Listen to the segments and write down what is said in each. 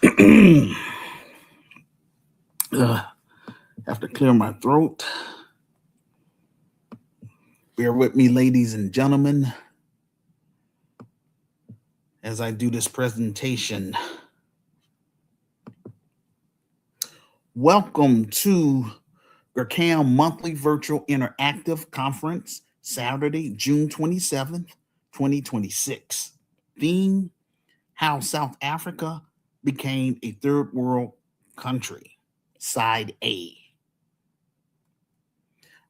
Have to clear my throat. Bear with me, ladies and gentlemen, as I do this presentation. Welcome to GRCAM Monthly Virtual Interactive Conference, Saturday, June 27th, 2026. Theme: How South Africa Became a Third World Country, Side A.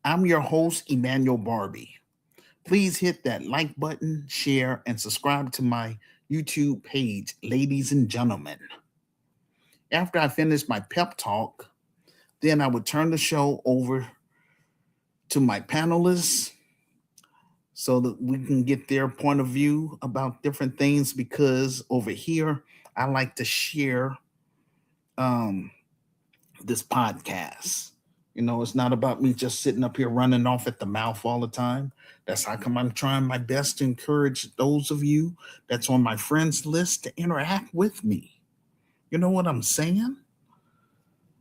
I'm your host, Emmanuel Barbie. Please hit that like button, share, and subscribe to my YouTube page, ladies and gentlemen. After I finish my pep talk, then I would turn the show over to my panelists so that we can get their point of view about different things, because over here, I like to share um, this podcast. It's not about me just sitting up here running off at the mouth all the time. That's how come I'm trying my best to encourage those of you that's on my friends list to interact with me. You know what I'm saying?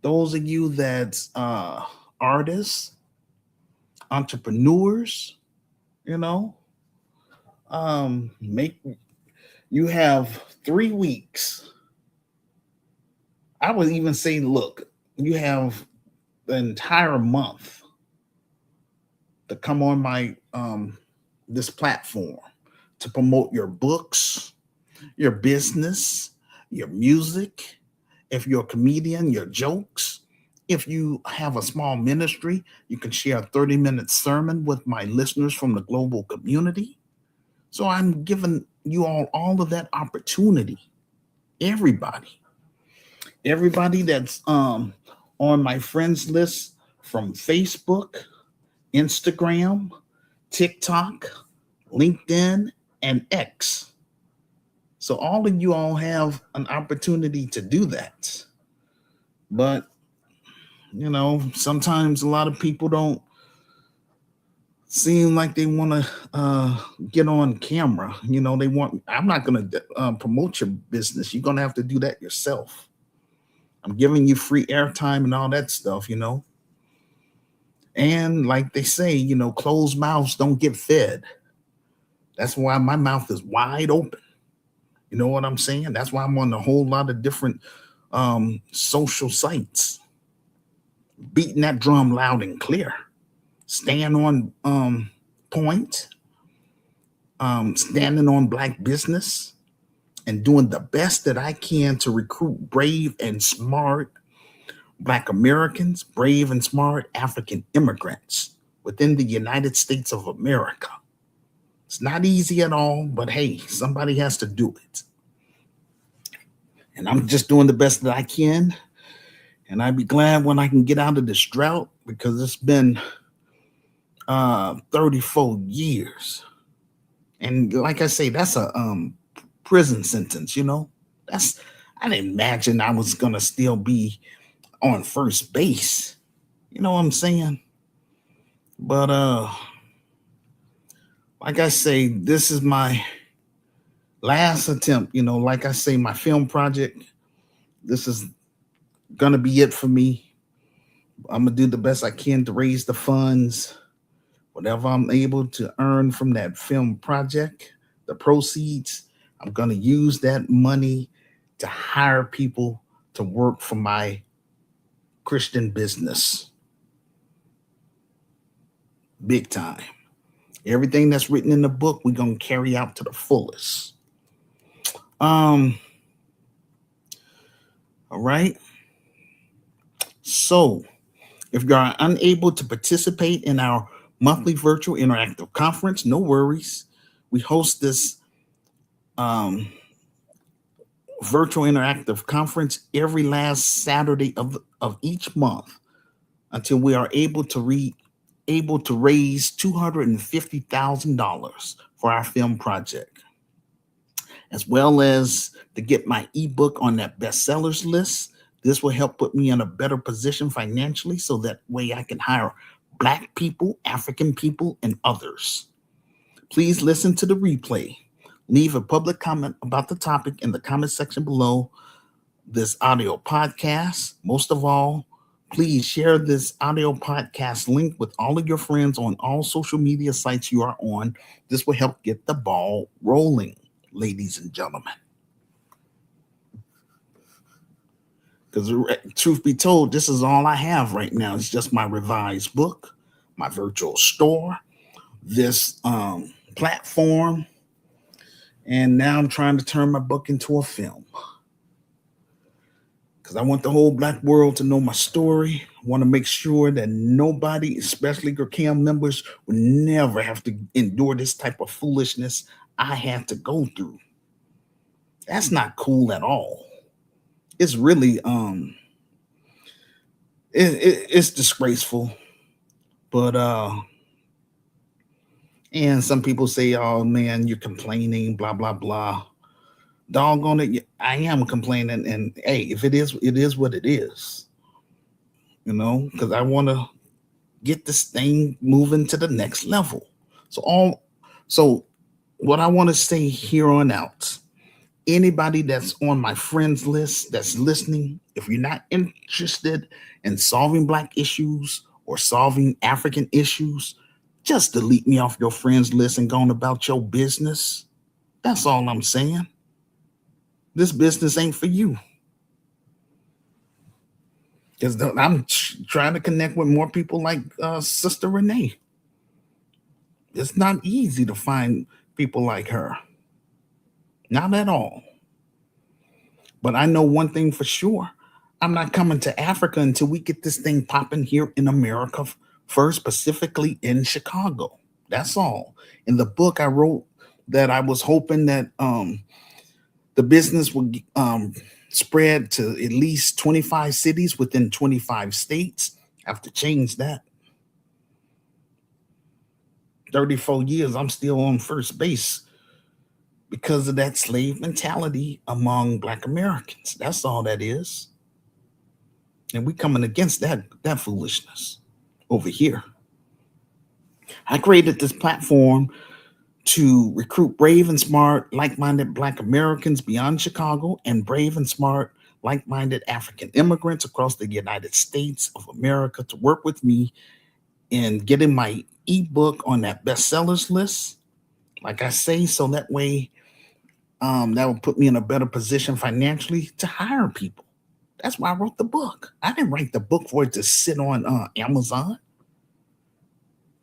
Those of you that's artists, entrepreneurs, you know, make you have 3 weeks. I would even say, look, you have the entire month to come on my this platform to promote your books, your business, your music. If you're a comedian, your jokes. If you have a small ministry, you can share a 30-minute sermon with my listeners from the global community. So I'm giving you all of that opportunity. Everybody. Everybody that's on my friends list from Facebook, Instagram, TikTok, LinkedIn, and X. So all of you all have an opportunity to do that. But, sometimes a lot of people don't seem like they want to get on camera. I'm not going to promote your business. You're going to have to do that yourself. I'm giving you free airtime and all that stuff. And like they say, closed mouths don't get fed. That's why my mouth is wide open. You know what I'm saying? That's why I'm on a whole lot of different social sites, beating that drum loud and clear, staying on point, standing on Black business, and doing the best that I can to recruit brave and smart Black Americans, brave and smart African immigrants within the United States of America. It's not easy at all, but hey, somebody has to do it. And I'm just doing the best that I can. And I'd be glad when I can get out of this drought, because it's been 34 years. And like I say, that's a prison sentence, I didn't imagine I was going to still be on first base. You know what I'm saying? But like I say, this is my last attempt. Like I say, my film project, this is gonna be it for me. I'm gonna do the best I can to raise the funds. Whatever I'm able to earn from that film project, the proceeds, I'm gonna use that money to hire people to work for my Christian business. Big time. Everything that's written in the book, we're gonna carry out to the fullest. All right. So, if you are unable to participate in our monthly virtual interactive conference, no worries. We host this virtual interactive conference every last Saturday of each month until we are able to raise $250,000 for our film project, as well as to get my ebook on that bestsellers list. This will help put me in a better position financially, so that way I can hire Black people, African people, and others. Please listen to the replay. Leave a public comment about the topic in the comment section below this audio podcast. Most of all, please share this audio podcast link with all of your friends on all social media sites you are on. This will help get the ball rolling, ladies and gentlemen. Because truth be told, this is all I have right now. It's just my revised book, my virtual store, this platform, and now I'm trying to turn my book into a film. Because I want the whole Black world to know my story. I want to make sure that nobody, especially GRCAM members, will never have to endure this type of foolishness I had to go through. That's not cool at all. It's really it's disgraceful. But and some people say, oh man, you're complaining, blah blah blah. Doggone it, I am complaining, and hey, if it is what it is, because I want to get this thing moving to the next level. So what I want to say here on out, anybody that's on my friends list that's listening, if you're not interested in solving Black issues or solving African issues, just delete me off your friends list and go on about your business. That's all I'm saying. This business ain't for you. Because I'm trying to connect with more people like Sister Renee. It's not easy to find people like her. Not at all. But I know one thing for sure. I'm not coming to Africa until we get this thing popping here in America first, specifically in Chicago. That's all. In the book I wrote that I was hoping that the business would spread to at least 25 cities within 25 states. I have to change that. 34 years, I'm still on first base because of that slave mentality among Black Americans. That's all that is. And we coming against that foolishness over here. I created this platform to recruit brave and smart, like-minded Black Americans beyond Chicago and brave and smart, like-minded African immigrants across the United States of America to work with me in getting my ebook on that bestsellers list. Like I say, so that way that will put me in a better position financially to hire people. That's why I wrote the book. I didn't write the book for it to sit on Amazon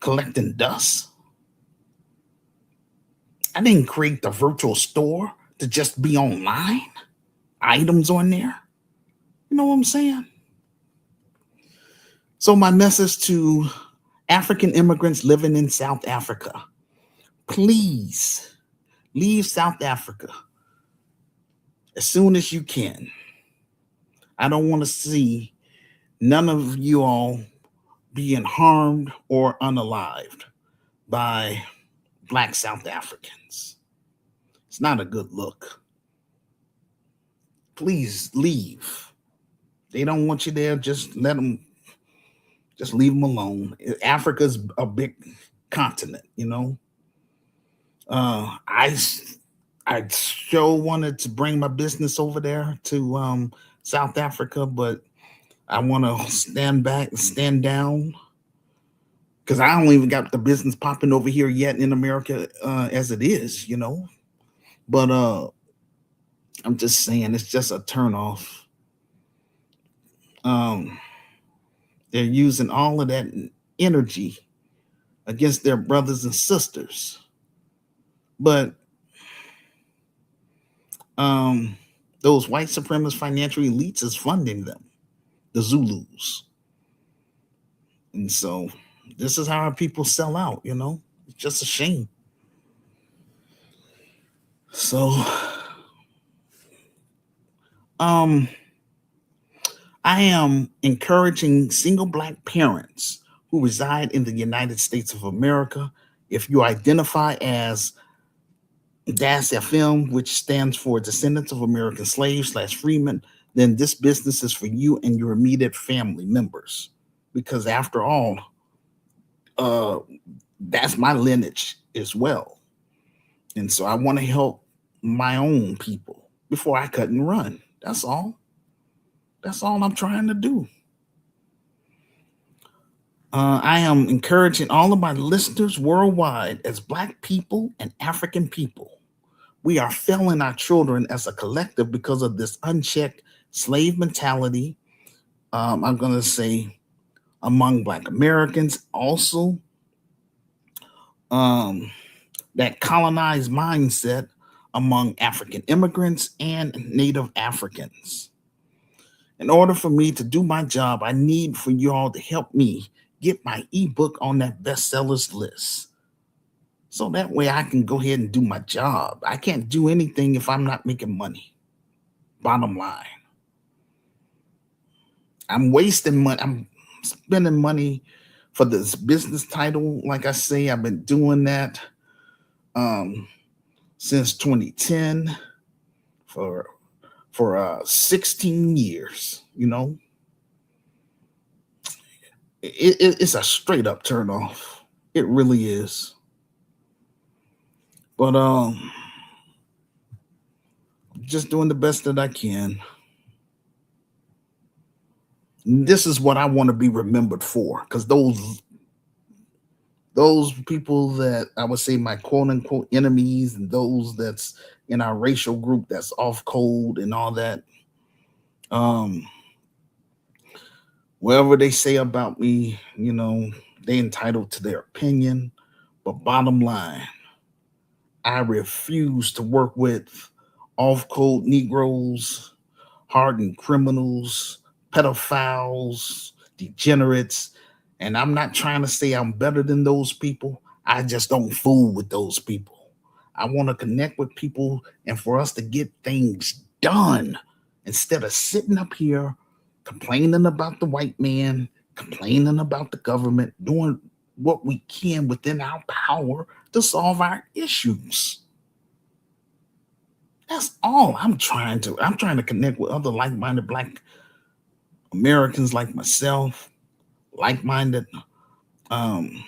collecting dust. I didn't create the virtual store to just be online, items on there. You know what I'm saying? So my message to African immigrants living in South Africa, please leave South Africa as soon as you can. I don't want to see none of you all being harmed or unalived by Black South Africans. It's not a good look. Please leave. They don't want you there. Just leave them alone. Africa's a big continent, I sure wanted to bring my business over there to South Africa, but I want to stand down, because I don't even got the business popping over here yet in America as it is, But I'm just saying, it's just a turnoff. They're using all of that energy against their brothers and sisters. But those white supremacist financial elites is funding them, the Zulus. And so this is how our people sell out, It's just a shame. So I am encouraging single Black parents who reside in the United States of America. If you identify as DAS FM, which stands for Descendants of American Slaves / Freemen, then this business is for you and your immediate family members. Because after all, that's my lineage as well. And so I want to help my own people before I cut and run. That's all. That's all I'm trying to do. I am encouraging all of my listeners worldwide as Black people and African people. We are failing our children as a collective because of this unchecked slave mentality. I'm going to say among Black Americans, also um, that colonized mindset among African immigrants and Native Africans. In order for me to do my job, I need for you all to help me get my ebook on that bestsellers list. So that way I can go ahead and do my job. I can't do anything if I'm not making money. Bottom line. I'm wasting money. I'm spending money for this business title. Like I say, I've been doing that um, since 2010 for 16 years. It's a straight up turn off. It really is. But just doing the best that I can. This is what I want to be remembered for, because those people that I would say my quote unquote enemies and those that's in our racial group that's off code and all that, um, whatever they say about me, they entitled to their opinion. But bottom line, I refuse to work with off code Negroes, hardened criminals, pedophiles, degenerates. And I'm not trying to say I'm better than those people. I just don't fool with those people. I want to connect with people and for us to get things done instead of sitting up here complaining about the white man, complaining about the government, doing what we can within our power to solve our issues. That's all I'm trying to. I'm trying to connect with other like-minded Black Americans like myself, like-minded um,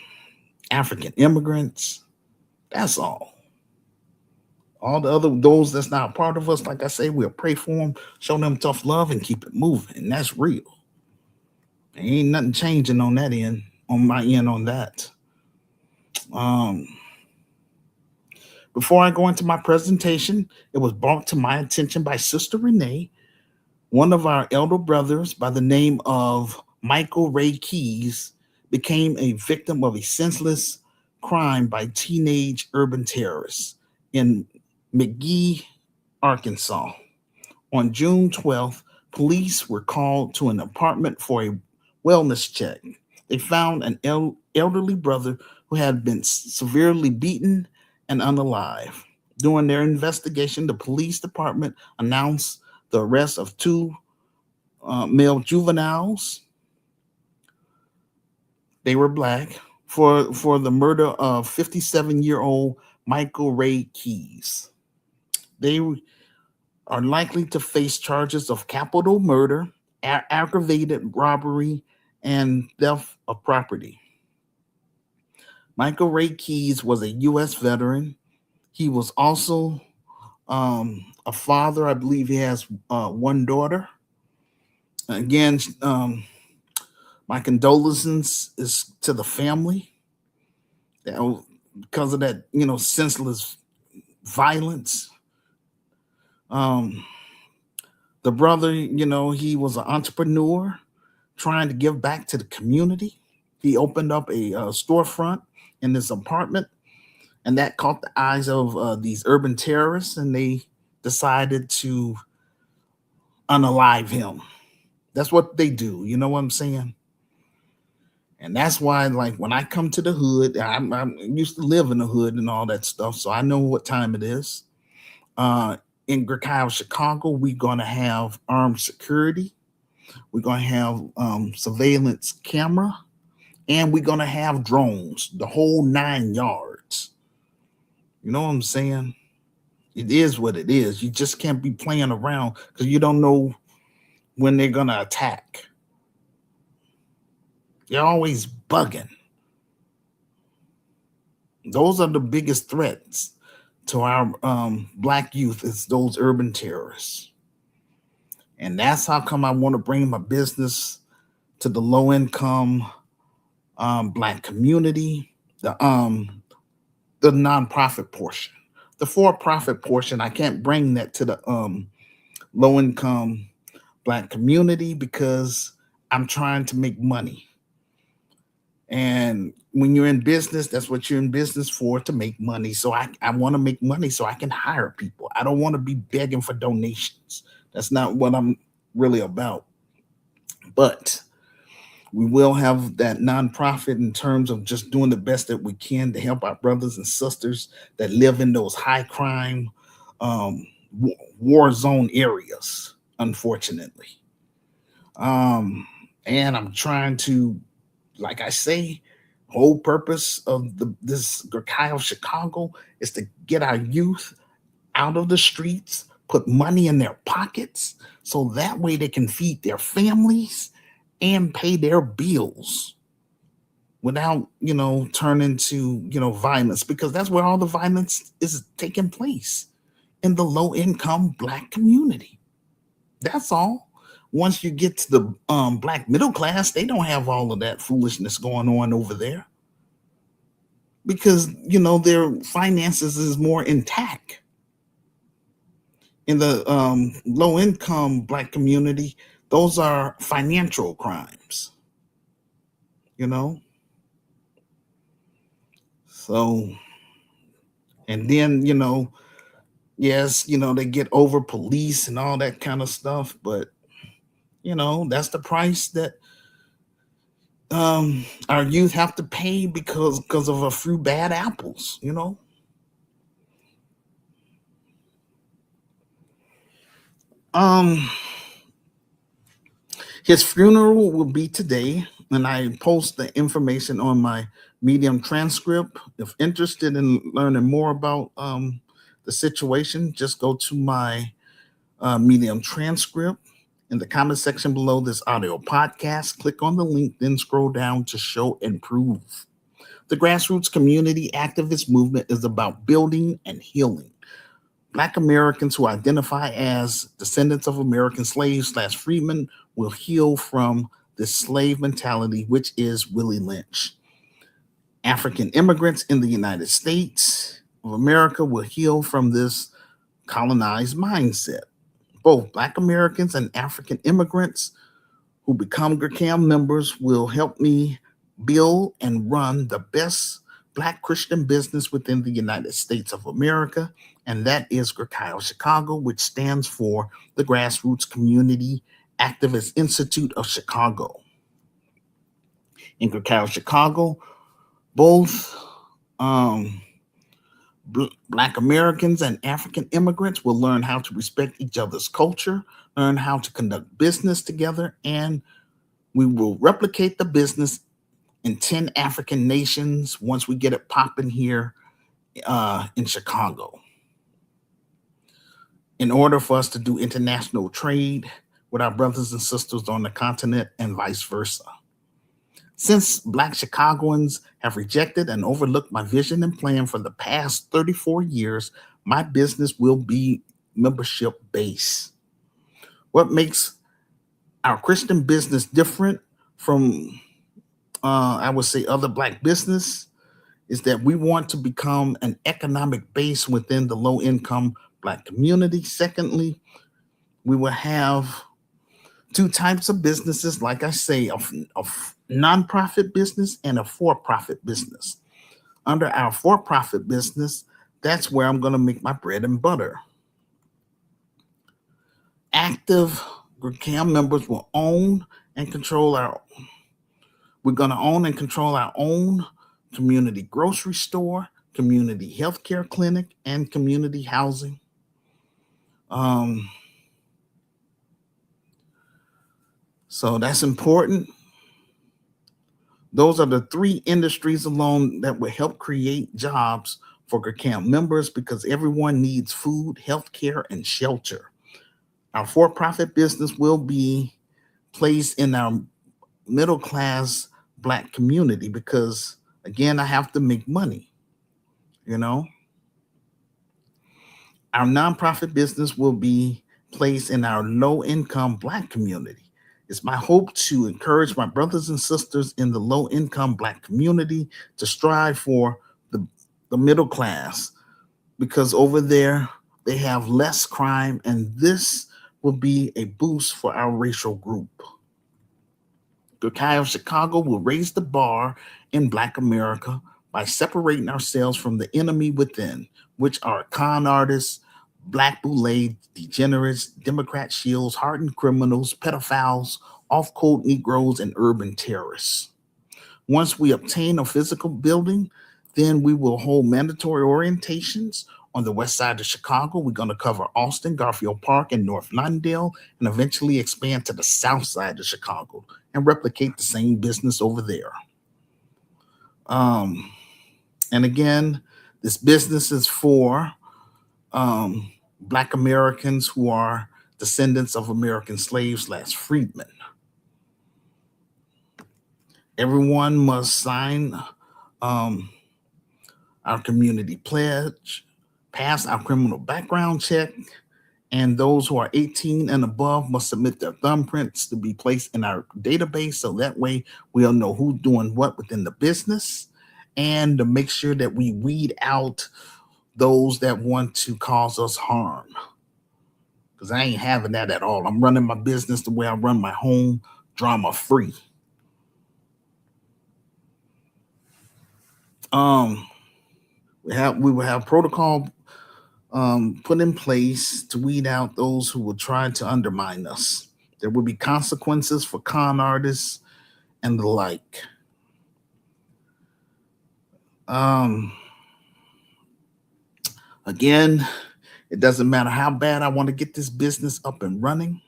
African immigrants. That's all. All the other those that's not part of us, like I say, we'll pray for them, show them tough love, and keep it moving. And that's real. There ain't nothing changing on that end, on my end, on that. Um, Before I go into my presentation, it was brought to my attention by Sister Renee, one of our elder brothers by the name of Michael Ray Keys became a victim of a senseless crime by teenage urban terrorists in McGee, Arkansas. On June 12th, police were called to an apartment for a wellness check. They found an elderly brother who had been severely beaten and unalive. During their investigation, the police department announced the arrest of two male juveniles. They were Black for the murder of 57-year-old Michael Ray Keys. They are likely to face charges of capital murder, aggravated robbery, and theft of property. Michael Ray Keys was a U.S. veteran. He was also a father. I believe he has one daughter. Again, my condolences is to the family because of that, senseless violence. Um, the brother, he was an entrepreneur trying to give back to the community. He opened up a storefront in this apartment, and that caught the eyes of these urban terrorists, and they decided to unalive him. That's what they do. You know what I'm saying? And that's why, like, when I come to the hood, I'm used to live in the hood and all that stuff, so I know what time it is. In GRCAM, Chicago, we're going to have armed security. We're going to have surveillance camera, and we're going to have drones, the whole 9 yards. You know what I'm saying? It is what it is. You just can't be playing around because you don't know when they're going to attack. They're always bugging. Those are the biggest threats to our Black youth, is those urban terrorists. And that's how come I want to bring my business to the low income black community, the nonprofit portion. The for profit portion, I can't bring that to the low income black community because I'm trying to make money. And when you're in business, that's what you're in business for, to make money. So I want to make money so I can hire people. I don't want to be begging for donations. That's not what I'm really about. But we will have that nonprofit in terms of just doing the best that we can to help our brothers and sisters that live in those high crime war zone areas, unfortunately. And I'm trying to, like I say, whole purpose of this Gurkai of Chicago is to get our youth out of the streets, put money in their pockets, so that way they can feed their families and pay their bills without, turning to, violence, because that's where all the violence is taking place, in the low income black community. That's all. Once you get to the black middle class, they don't have all of that foolishness going on over there because their finances is more intact. In the low income black community, those are financial crimes, you know. So, and then yes, they get over police and all that kind of stuff, but that's the price that our youth have to pay because of a few bad apples. um his funeral will be today, and I post the information on my Medium transcript. If interested in learning more about the situation, just go to my Medium transcript in the comment section below this audio podcast. Click on the link, then scroll down to show and prove. The grassroots community activist movement is about building and healing. Black Americans who identify as descendants of American slaves slash freedmen will heal from this slave mentality, which is Willie Lynch. African immigrants in the United States of America will heal from this colonized mindset. Both Black Americans and African immigrants who become GRCAM members will help me build and run the best Black Christian business within the United States of America, and that is GRCAM Chicago, which stands for the Grassroots Community Activist Institute of Chicago. In GRCAM Chicago, both Black Americans and African immigrants will learn how to respect each other's culture, learn how to conduct business together, and we will replicate the business in 10 African nations once we get it popping here in Chicago. In order for us to do international trade with our brothers and sisters on the continent and vice versa. Since Black Chicagoans have rejected and overlooked my vision and plan for the past 34 years, my business will be membership based. What makes our Christian business different from, I would say, other Black business is that we want to become an economic base within the low income Black community. Secondly, we will have two types of businesses, like I say, a nonprofit business and a for-profit business. Under our for-profit business, that's where I'm going to make my bread and butter. Active GRCAM members will own and control our. We're going to own and control our own community grocery store, community healthcare clinic, and community housing. So that's important. Those are the three industries alone that will help create jobs for GRCAM members because everyone needs food, healthcare, and shelter. Our for-profit business will be placed in our middle class Black community because, again, I have to make money. Our nonprofit business will be place in our low-income Black community. It's my hope to encourage my brothers and sisters in the low-income Black community to strive for the middle class, because over there they have less crime, and this will be a boost for our racial group. GRCAM of Chicago will raise the bar in Black America by separating ourselves from the enemy within, which are con artists, Black boule degenerates, Democrat shields, hardened criminals, pedophiles, off code Negroes, and urban terrorists. Once we obtain a physical building, then we will hold mandatory orientations on the west side of Chicago. We're going to cover Austin, Garfield Park, and North Lawndale, and eventually expand to the south side of Chicago and replicate the same business over there. And again, this business is for Black Americans who are descendants of American slaves / freedmen. Everyone must sign our community pledge, pass our criminal background check, and those who are 18 and above must submit their thumbprints to be placed in our database, so that way we'll know who's doing what within the business, and to make sure that we weed out those that want to cause us harm. Because I ain't having that at all. I'm running my business the way I run my home, drama free. We will have protocol put in place to weed out those who will try to undermine us. There will be consequences for con artists and the like. Again, it doesn't matter how bad I want to get this business up and running.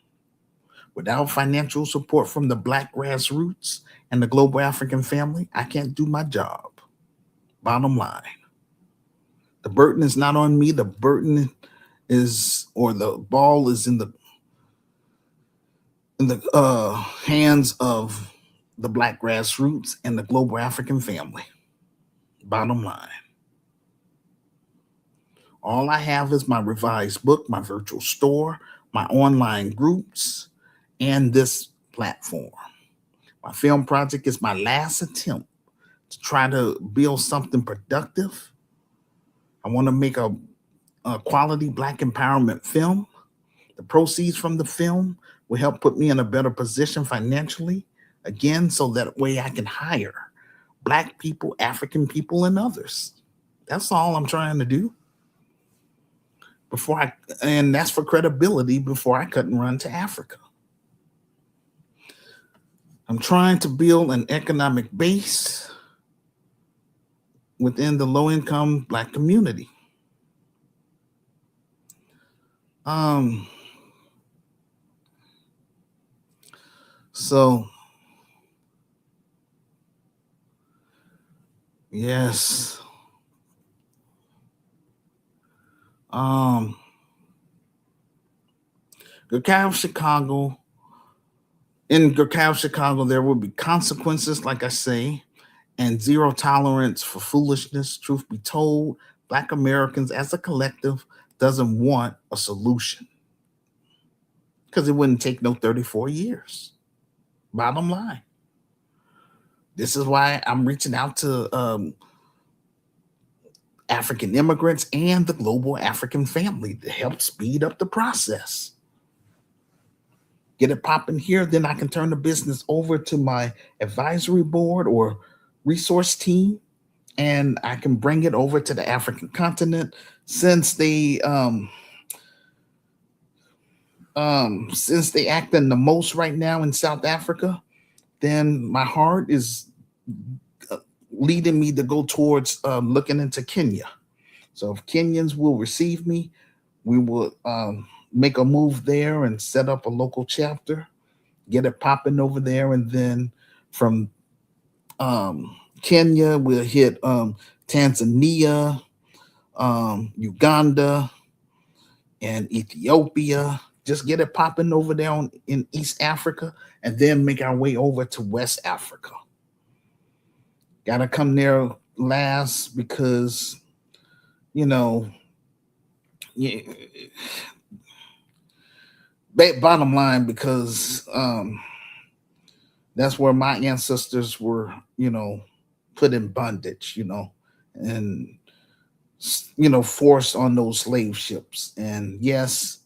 Without financial support from the Black grassroots and the global African family, I can't do my job. Bottom line. The burden is not on me. The burden is, or the ball is in the hands of the Black grassroots and the global African family. Bottom line. All I have is my revised book, my virtual store, my online groups, and this platform. My film project is my last attempt to try to build something productive. I want to make a quality Black empowerment film. The proceeds from the film will help put me in a better position financially, again, so that way I can hire Black people, African people, and others. That's all I'm trying to do. And that's for credibility before I cut and run to Africa. I'm trying to build an economic base within the low-income Black community. So, yes. GRCAM of Chicago. In GRCAM of Chicago, there will be consequences, like I say, and zero tolerance for foolishness. Truth be told, Black Americans as a collective doesn't want a solution, because it wouldn't take no 34 years. Bottom line. This is why I'm reaching out to African immigrants and the global African family to help speed up the process. Get it popping here, then I can turn the business over to my advisory board or resource team, and I can bring it over to the African continent. Since they acting the most right now in South Africa, then my heart is leading me to go towards looking into Kenya. So if Kenyans will receive me, we will make a move there and set up a local chapter, get it popping over there, and then from Kenya we'll hit Tanzania, Uganda, and Ethiopia. Just get it popping over there in East Africa, and then make our way over to West Africa. Gotta come there last because, you know, Bottom line, because that's where my ancestors were, put in bondage, and forced on those slave ships. And yes,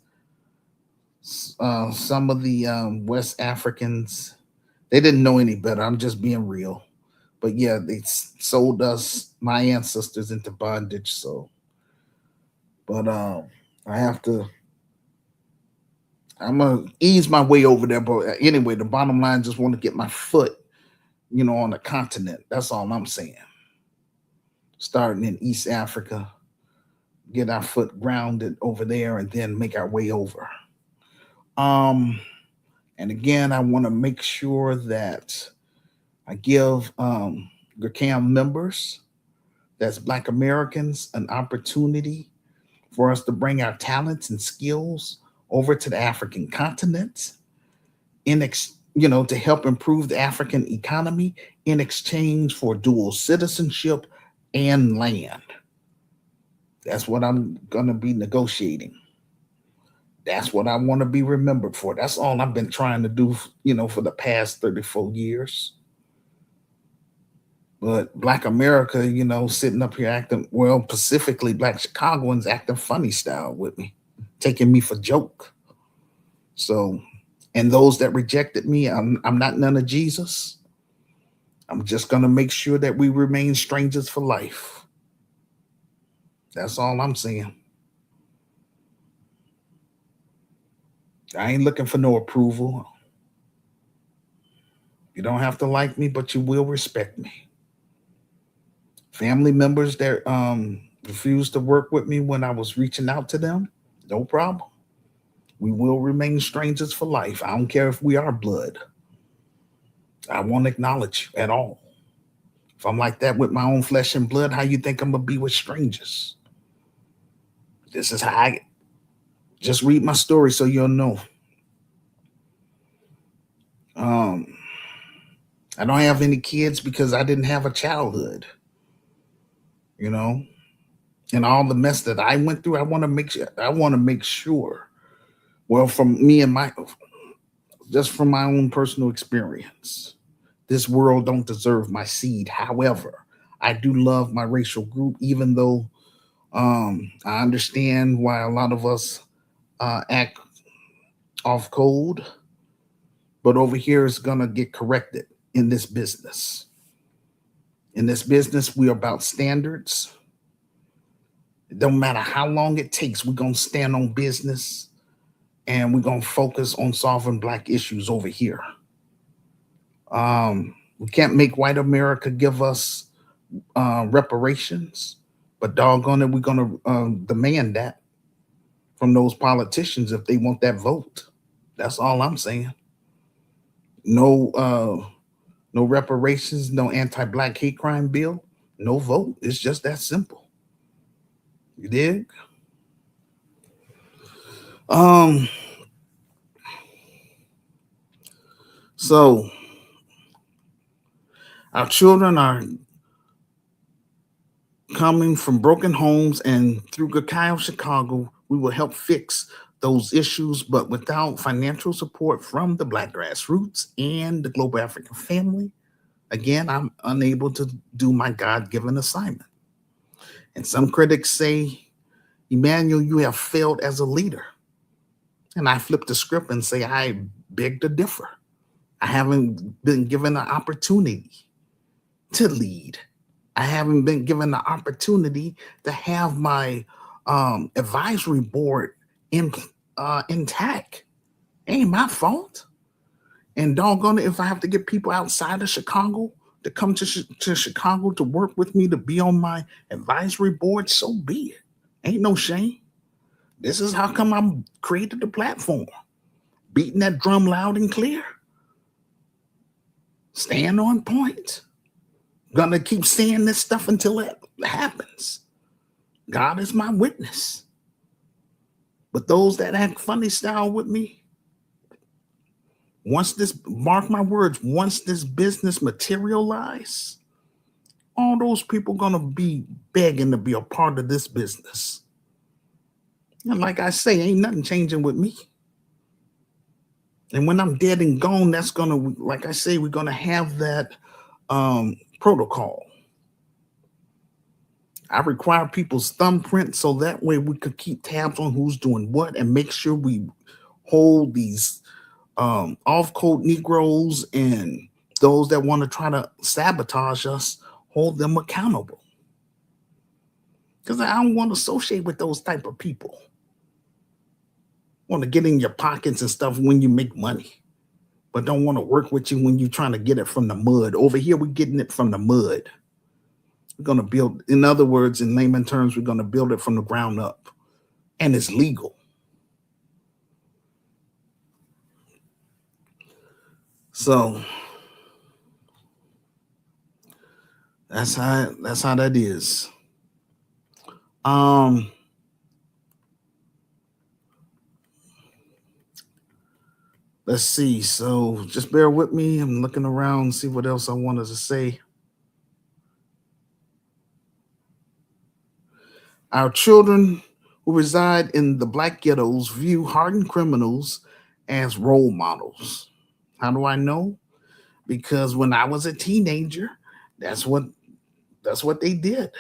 some of the West Africans, they didn't know any better. I'm just being real. But yeah, they sold us, my ancestors, into bondage. So, but I have to. I'm gonna ease my way over there. But anyway, the bottom line, just want to get my foot, on the continent. That's all I'm saying. Starting in East Africa, get our foot grounded over there, and then make our way over. Um, and again, I want to make sure that I give GRCAM members, that's Black Americans, an opportunity for us to bring our talents and skills over to the African continent to help improve the African economy in exchange for dual citizenship and land. That's what I'm going to be negotiating. That's what I want to be remembered for. That's all I've been trying to do, for the past 34 years. But Black America, sitting up here acting, well, specifically Black Chicagoans acting funny style with me, taking me for joke. So, and those that rejected me, I'm not none of Jesus. I'm just going to make sure that we remain strangers for life. That's all I'm saying. I ain't looking for no approval. You don't have to like me, but you will respect me. Family members that refused to work with me when I was reaching out to them, no problem. We will remain strangers for life. I don't care if we are blood. I won't acknowledge you at all. If I'm like that with my own flesh and blood, how you think I'm gonna be with strangers? This is how I just read my story so you'll know. Um, I don't have any kids because I didn't have a childhood, you know, and all the mess that I went through. I want to make sure. Well, from me and just from my own personal experience, this world don't deserve my seed. However, I do love my racial group, even though I understand why a lot of us act off code, but over here it's gonna get corrected in this business. In this business, we're about standards. It don't matter how long it takes, we're gonna stand on business and we're gonna focus on solving Black issues over here. We can't make white America give us reparations, but doggone it, we're gonna demand that from those politicians if they want that vote. That's all I'm saying. No, no reparations, no anti-Black hate crime bill, no vote. It's just that simple. You dig? Um, so our children are coming from broken homes, and through GRCAM Chicago, we will help fix those issues, but without financial support from the Black grassroots and the global African family, again, I'm unable to do my God-given assignment. And some critics say, Emmanuel, you have failed as a leader. And I flip the script and say, I beg to differ. I haven't been given an opportunity to lead. I haven't been given the opportunity to have my advisory board intact. Ain't my fault. And doggone it, if I have to get people outside of Chicago to come to Chicago to work with me to be on my advisory board, so be it. Ain't no shame. This is how come I'm created the platform. Beating that drum loud and clear. Stand on point. Gonna keep saying this stuff until it happens. God is my witness. But those that act funny style with me, mark my words, once this business materialize, all those people gonna be begging to be a part of this business. And like I say, ain't nothing changing with me. And when I'm dead and gone, that's gonna, like I say, we're gonna have that protocol. I require people's thumbprint so that way we could keep tabs on who's doing what and make sure we hold these off code Negroes and those that want to try to sabotage us, hold them accountable. Because I don't want to associate with those type of people. Want to get in your pockets and stuff when you make money, but don't want to work with you when you're trying to get it from the mud. Over here, we're getting it from the mud. We're going to build, in other words, in layman terms, we're going to build it from the ground up. And it's legal. So that's how that is. Um let's see. So just bear with me. I'm looking around, see what else I wanted to say. Our children who reside in the black ghettos view hardened criminals as role models. How do I know? Because when I was a teenager, that's what that's what they did,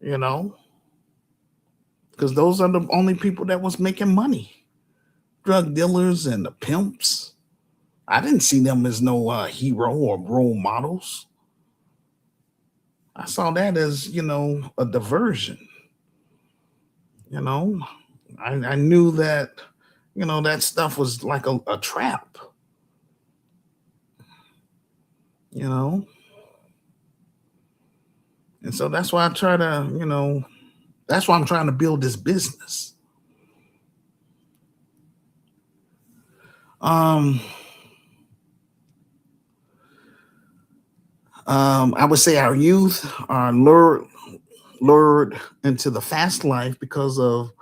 you know, because those are the only people that was making money. Drug dealers and the pimps. I didn't see them as no hero or role models. I saw that as, a diversion. You know, I knew that, that stuff was like a trap, you know, and so that's why I try to, that's why I'm trying to build this business. Um, I would say our youth are lured into the fast life because of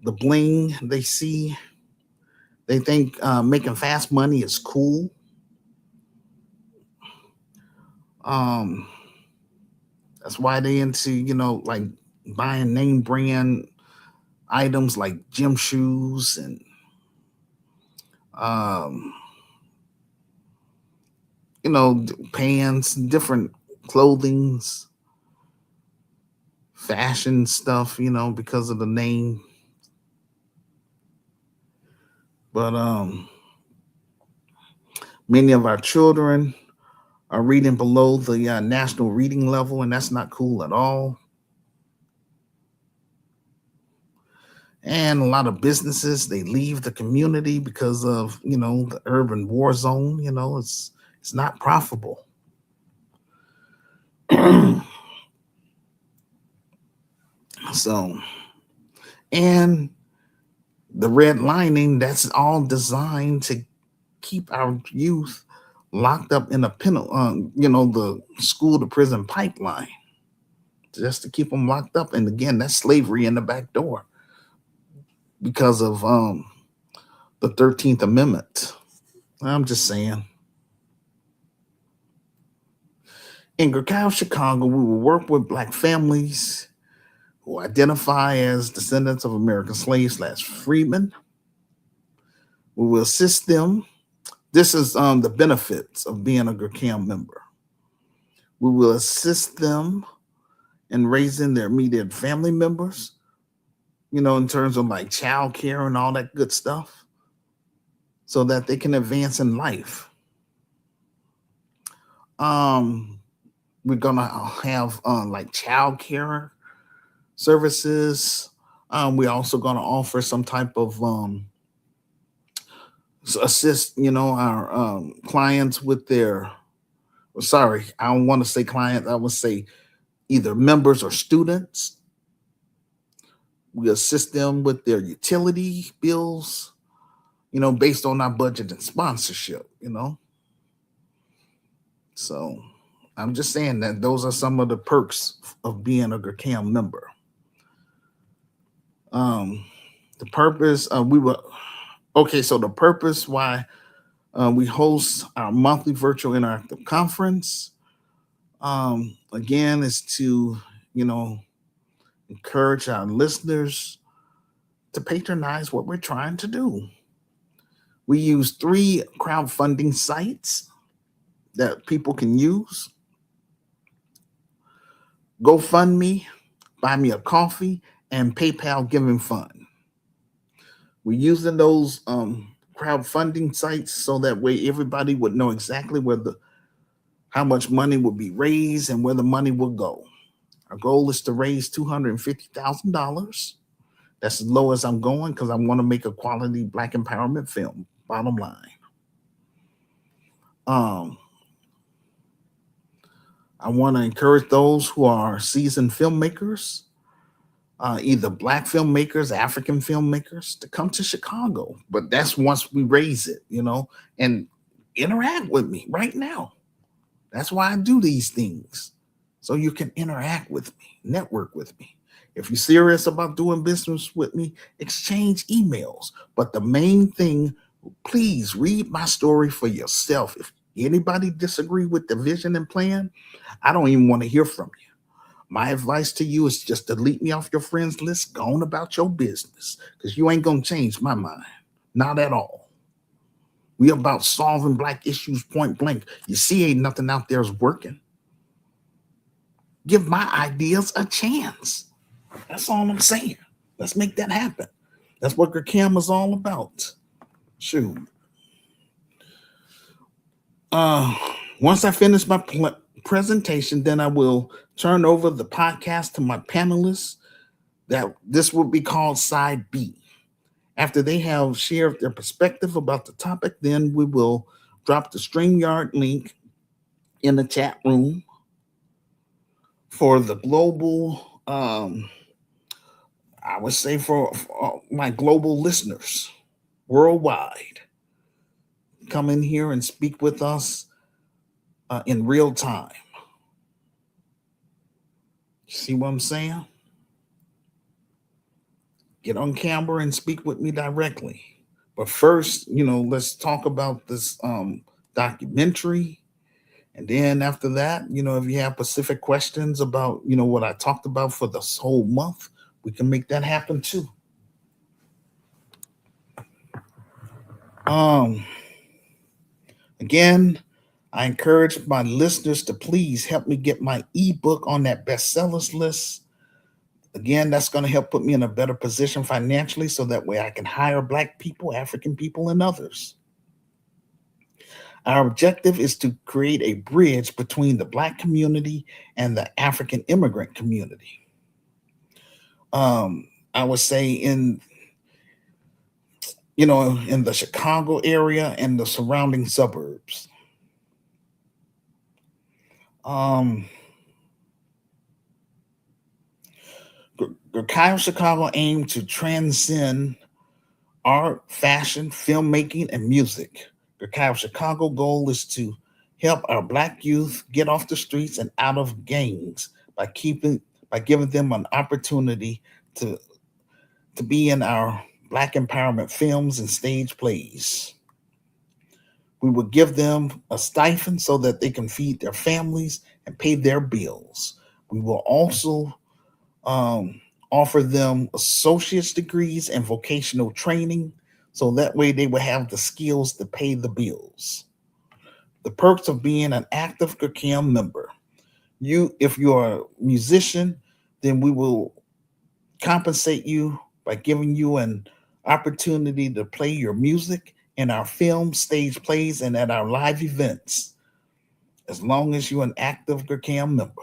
the bling they see. They think making fast money is cool. Um, that's why they into like buying name brand items like gym shoes and um, pants, different clothings, fashion stuff. Because of the name. But many of our children are reading below the national reading level, and that's not cool at all. And a lot of businesses, they leave the community because of the urban war zone. It's not profitable. So, and the red lining, that's all designed to keep our youth locked up in a the school to prison pipeline, just to keep them locked up. And again, that's slavery in the back door because of the 13th Amendment. I'm just saying. In GRCAM, Chicago, we will work with Black families who identify as descendants of American slaves slash freedmen. We will assist them. This is the benefits of being a GRCAM member. We will assist them in raising their immediate family members, in terms of like child care and all that good stuff, so that they can advance in life. Um, we're gonna have like child care services. We're also gonna offer some type of assist, our clients with their. Sorry, I don't want to say clients. I would say either members or students. We assist them with their utility bills, based on our budget and sponsorship. So I'm just saying that those are some of the perks of being a GRCAM member. Um, the purpose we were okay. So the purpose why we host our monthly virtual interactive conference, again, is to encourage our listeners to patronize what we're trying to do. We use three crowdfunding sites that people can use: GoFundMe, Buy Me a Coffee, and PayPal Giving Fund. We're using those crowdfunding sites so that way everybody would know exactly where the how much money will be raised and where the money will go. Our goal is to raise $250,000. That's as low as I'm going because I want to make a quality Black empowerment film. Bottom line. Um, I want to encourage those who are seasoned filmmakers, either Black filmmakers, African filmmakers, to come to Chicago. But that's once we raise it, and interact with me right now. That's why I do these things. So you can interact with me, network with me. If you're serious about doing business with me, exchange emails. But the main thing, please read my story for yourself. If anybody disagree with the vision and plan, I don't even want to hear from you. My advice to you is just delete me off your friends list, go on about your business, because you ain't going to change my mind. Not at all. We about solving Black issues point blank. You see, ain't nothing out there is working. Give my ideas a chance. That's all I'm saying. Let's make that happen. That's what GRCAM is all about. Shoot. Uh, Once I finish my presentation, then I will turn over the podcast to my panelists. That this will be called Side B. After they have shared their perspective about the topic, then we will drop the StreamYard link in the chat room for the global, I would say for my global listeners worldwide. Come in here and speak with us in real time. See what I'm saying? Get on camera and speak with me directly. But first, let's talk about this documentary. And then after that, if you have specific questions about, what I talked about for this whole month, we can make that happen too. Um, Again, I encourage my listeners to please help me get my ebook on that bestsellers list. Again, that's going to help put me in a better position financially so that way I can hire Black people, African people, and others. Our objective is to create a bridge between the Black community and the African immigrant community. I would say in the Chicago area and the surrounding suburbs. Um, GRCAM Chicago aim to transcend art, fashion, filmmaking, and music. GRCAM Chicago goal is to help our Black youth get off the streets and out of gangs by giving them an opportunity to be in our Black empowerment films and stage plays. We will give them a stipend so that they can feed their families and pay their bills. We will also offer them associate's degrees and vocational training so that way they will have the skills to pay the bills. The perks of being an active GRCAM member. If you're a musician, then we will compensate you by giving you an opportunity to play your music in our film, stage plays, and at our live events, as long as you're an active GRCAM member.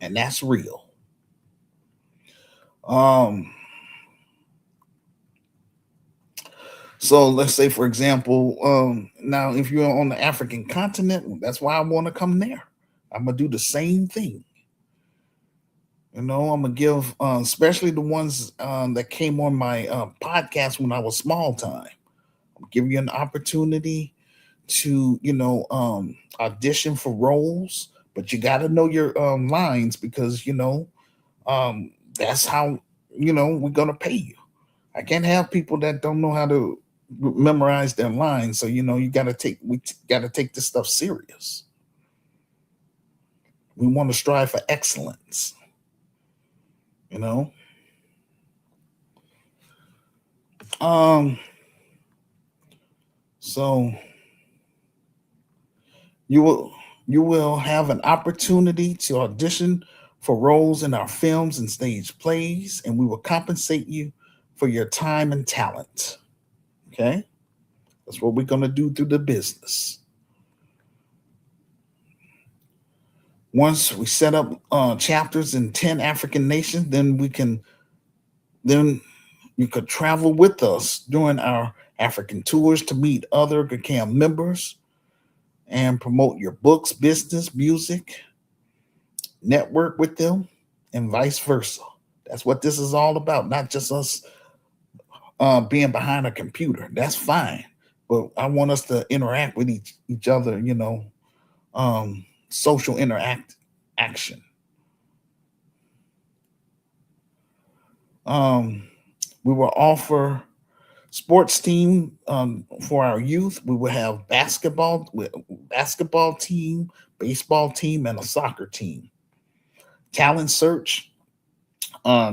And that's real. So let's say, for example, now if you're on the African continent, that's why I want to come there. I'm going to do the same thing. I'm going to give, especially the ones that came on my podcast when I was small time, I'll give you an opportunity to, audition for roles, but you got to know your lines because, that's how, we're going to pay you. I can't have people that don't know how to memorize their lines. So, we got to take this stuff serious. We want to strive for excellence. Um, So you will you will have an opportunity to audition for roles in our films and stage plays, and we will compensate you for your time and talent. Okay, that's what we're gonna do through the business. Once we set up chapters in 10 African nations, then you could travel with us during our African tours to meet other GRCAM members and promote your books, business, music, network with them, and vice versa. That's what this is all about, not just us being behind a computer. That's fine. But I want us to interact with each other, social interact action. Um, we will offer sports team for our youth. We will have basketball team, baseball team, and a soccer team. Talent search,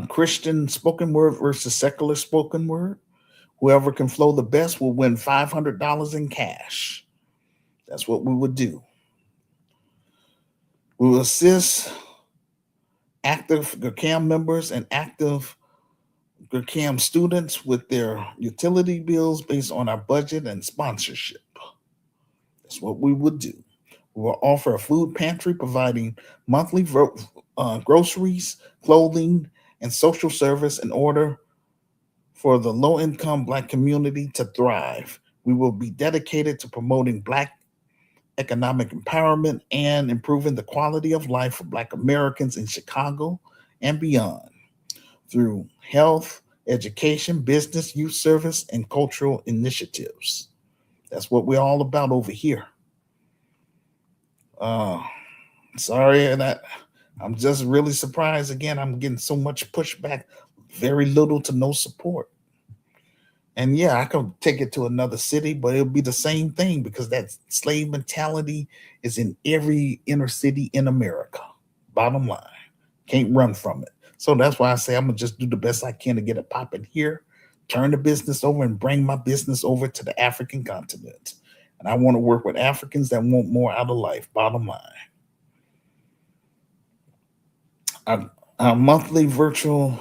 Christian spoken word versus secular spoken word. Whoever can flow the best will win $500 in cash. That's what we would do. We will assist active GRCAM members and active GRCAM students with their utility bills based on our budget and sponsorship. That's what we would do. We will offer a food pantry providing monthly groceries, clothing, and social service in order for the low income Black community to thrive. We will be dedicated to promoting Black economic empowerment and improving the quality of life for Black Americans in Chicago and beyond through health, education, business, youth service, and cultural initiatives. That's what we're all about over here. Uh, Sorry that I'm just really surprised. Again, I'm getting so much pushback, very little to no support. And yeah, I could take it to another city, but it'll be the same thing because that slave mentality is in every inner city in America. Bottom line, can't run from it. So that's why I say I'm gonna just do the best I can to get it popping here, turn the business over, and bring my business over to the African continent. And I want to work with Africans that want more out of life. Bottom line. Our monthly virtual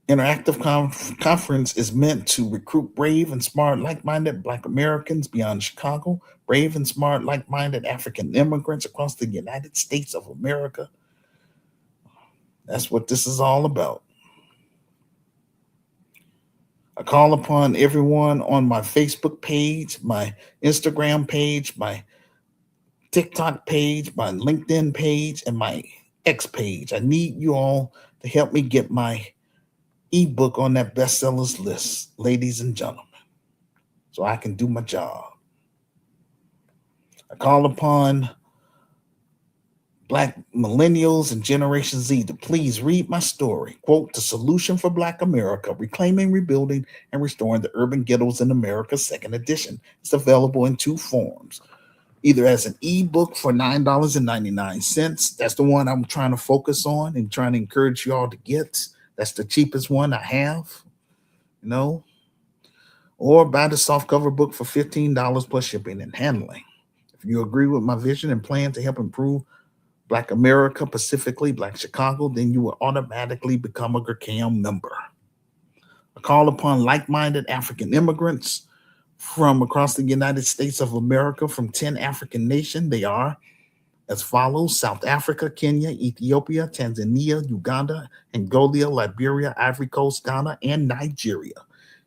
interactive conference is meant to recruit brave and smart, like minded Black Americans beyond Chicago, brave and smart, like minded African immigrants across the United States of America. That's what this is all about. I call upon everyone on my Facebook page, my Instagram page, my TikTok page, my LinkedIn page, and my X page. I need you all to help me get my ebook on that bestsellers list, ladies and gentlemen, so I can do my job. I call upon Black millennials and Generation Z to please read my story. Quote, The Solution for Black America, Reclaiming, Rebuilding, and Restoring the Urban Ghettos in America, second edition. It's available in two forms, either as an ebook for $9.99. That's the one I'm trying to focus on and trying to encourage you all to get. That's the cheapest one I have, or buy the softcover book for $15 plus shipping and handling. If you agree with my vision and plan to help improve Black America, specifically Black Chicago, then you will automatically become a GRCAM member. I call upon like-minded African immigrants from across the United States of America from 10 African nations. They are as follows: South Africa, Kenya, Ethiopia, Tanzania, Uganda, Angola, Liberia, Ivory Coast, Ghana, and Nigeria.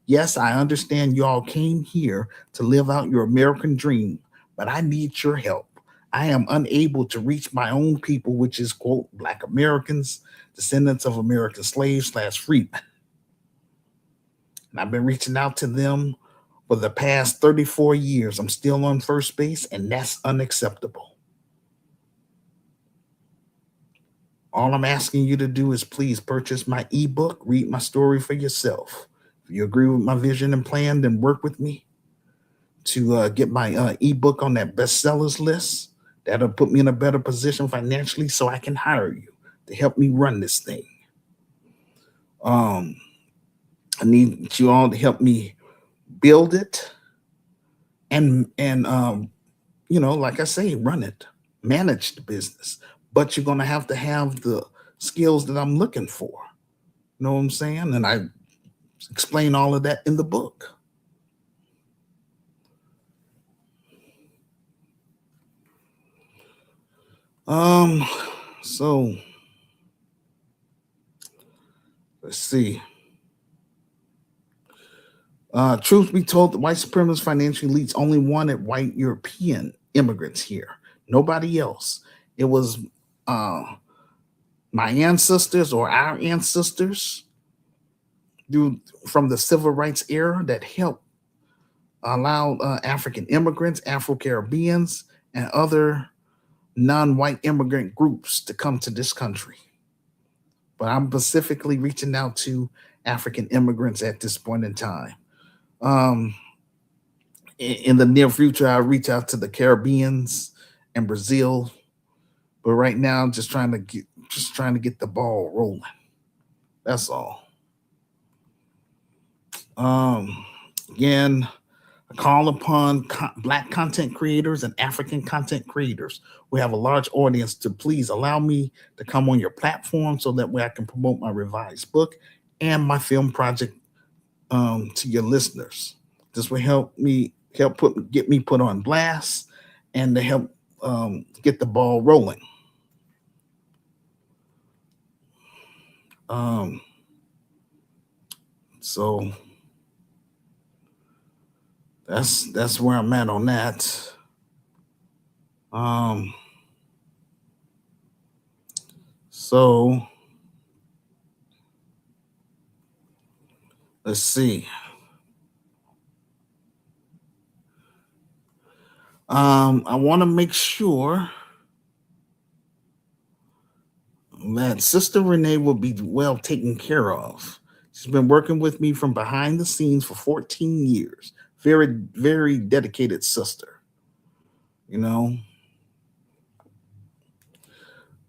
Yes, I understand you all came here to live out your American dream, but I need your help. I am unable to reach my own people, which is, quote, Black Americans, descendants of American slaves / freedmen. And I've been reaching out to them for the past 34 years. I'm still on first base, and that's unacceptable. All I'm asking you to do is please purchase my ebook, read my story for yourself. If you agree with my vision and plan, then work with me to get my ebook on that bestsellers list. That'll put me in a better position financially so I can hire you to help me run this thing. I need you all to help me build it, and like I say, run it, manage the business. But you're gonna have to have the skills that I'm looking for. You know what I'm saying? And I explain all of that in the book. Um, so let's see. Truth be told, the white supremacist financial elites only wanted white European immigrants here, nobody else. It was uh, my ancestors or our ancestors do, from the civil rights era, that helped allow African immigrants, Afro Caribbeans, and other non white immigrant groups to come to this country. But I'm specifically reaching out to African immigrants at this point in time. Um, in the near future, I'll reach out to the Caribbeans and Brazil. But right now, I'm just trying to get the ball rolling. That's all. Um, Again, I call upon Black content creators and African content creators. We have a large audience to please allow me to come on your platform so that way I can promote my revised book and my film project to your listeners. This will get me put on blast and to help get the ball rolling. Um, so that's where I'm at on that. Um, so let's see. I want to make sure that Sister Renee will be well taken care of. She's been working with me from behind the scenes for 14 years. Very, very dedicated sister. You know,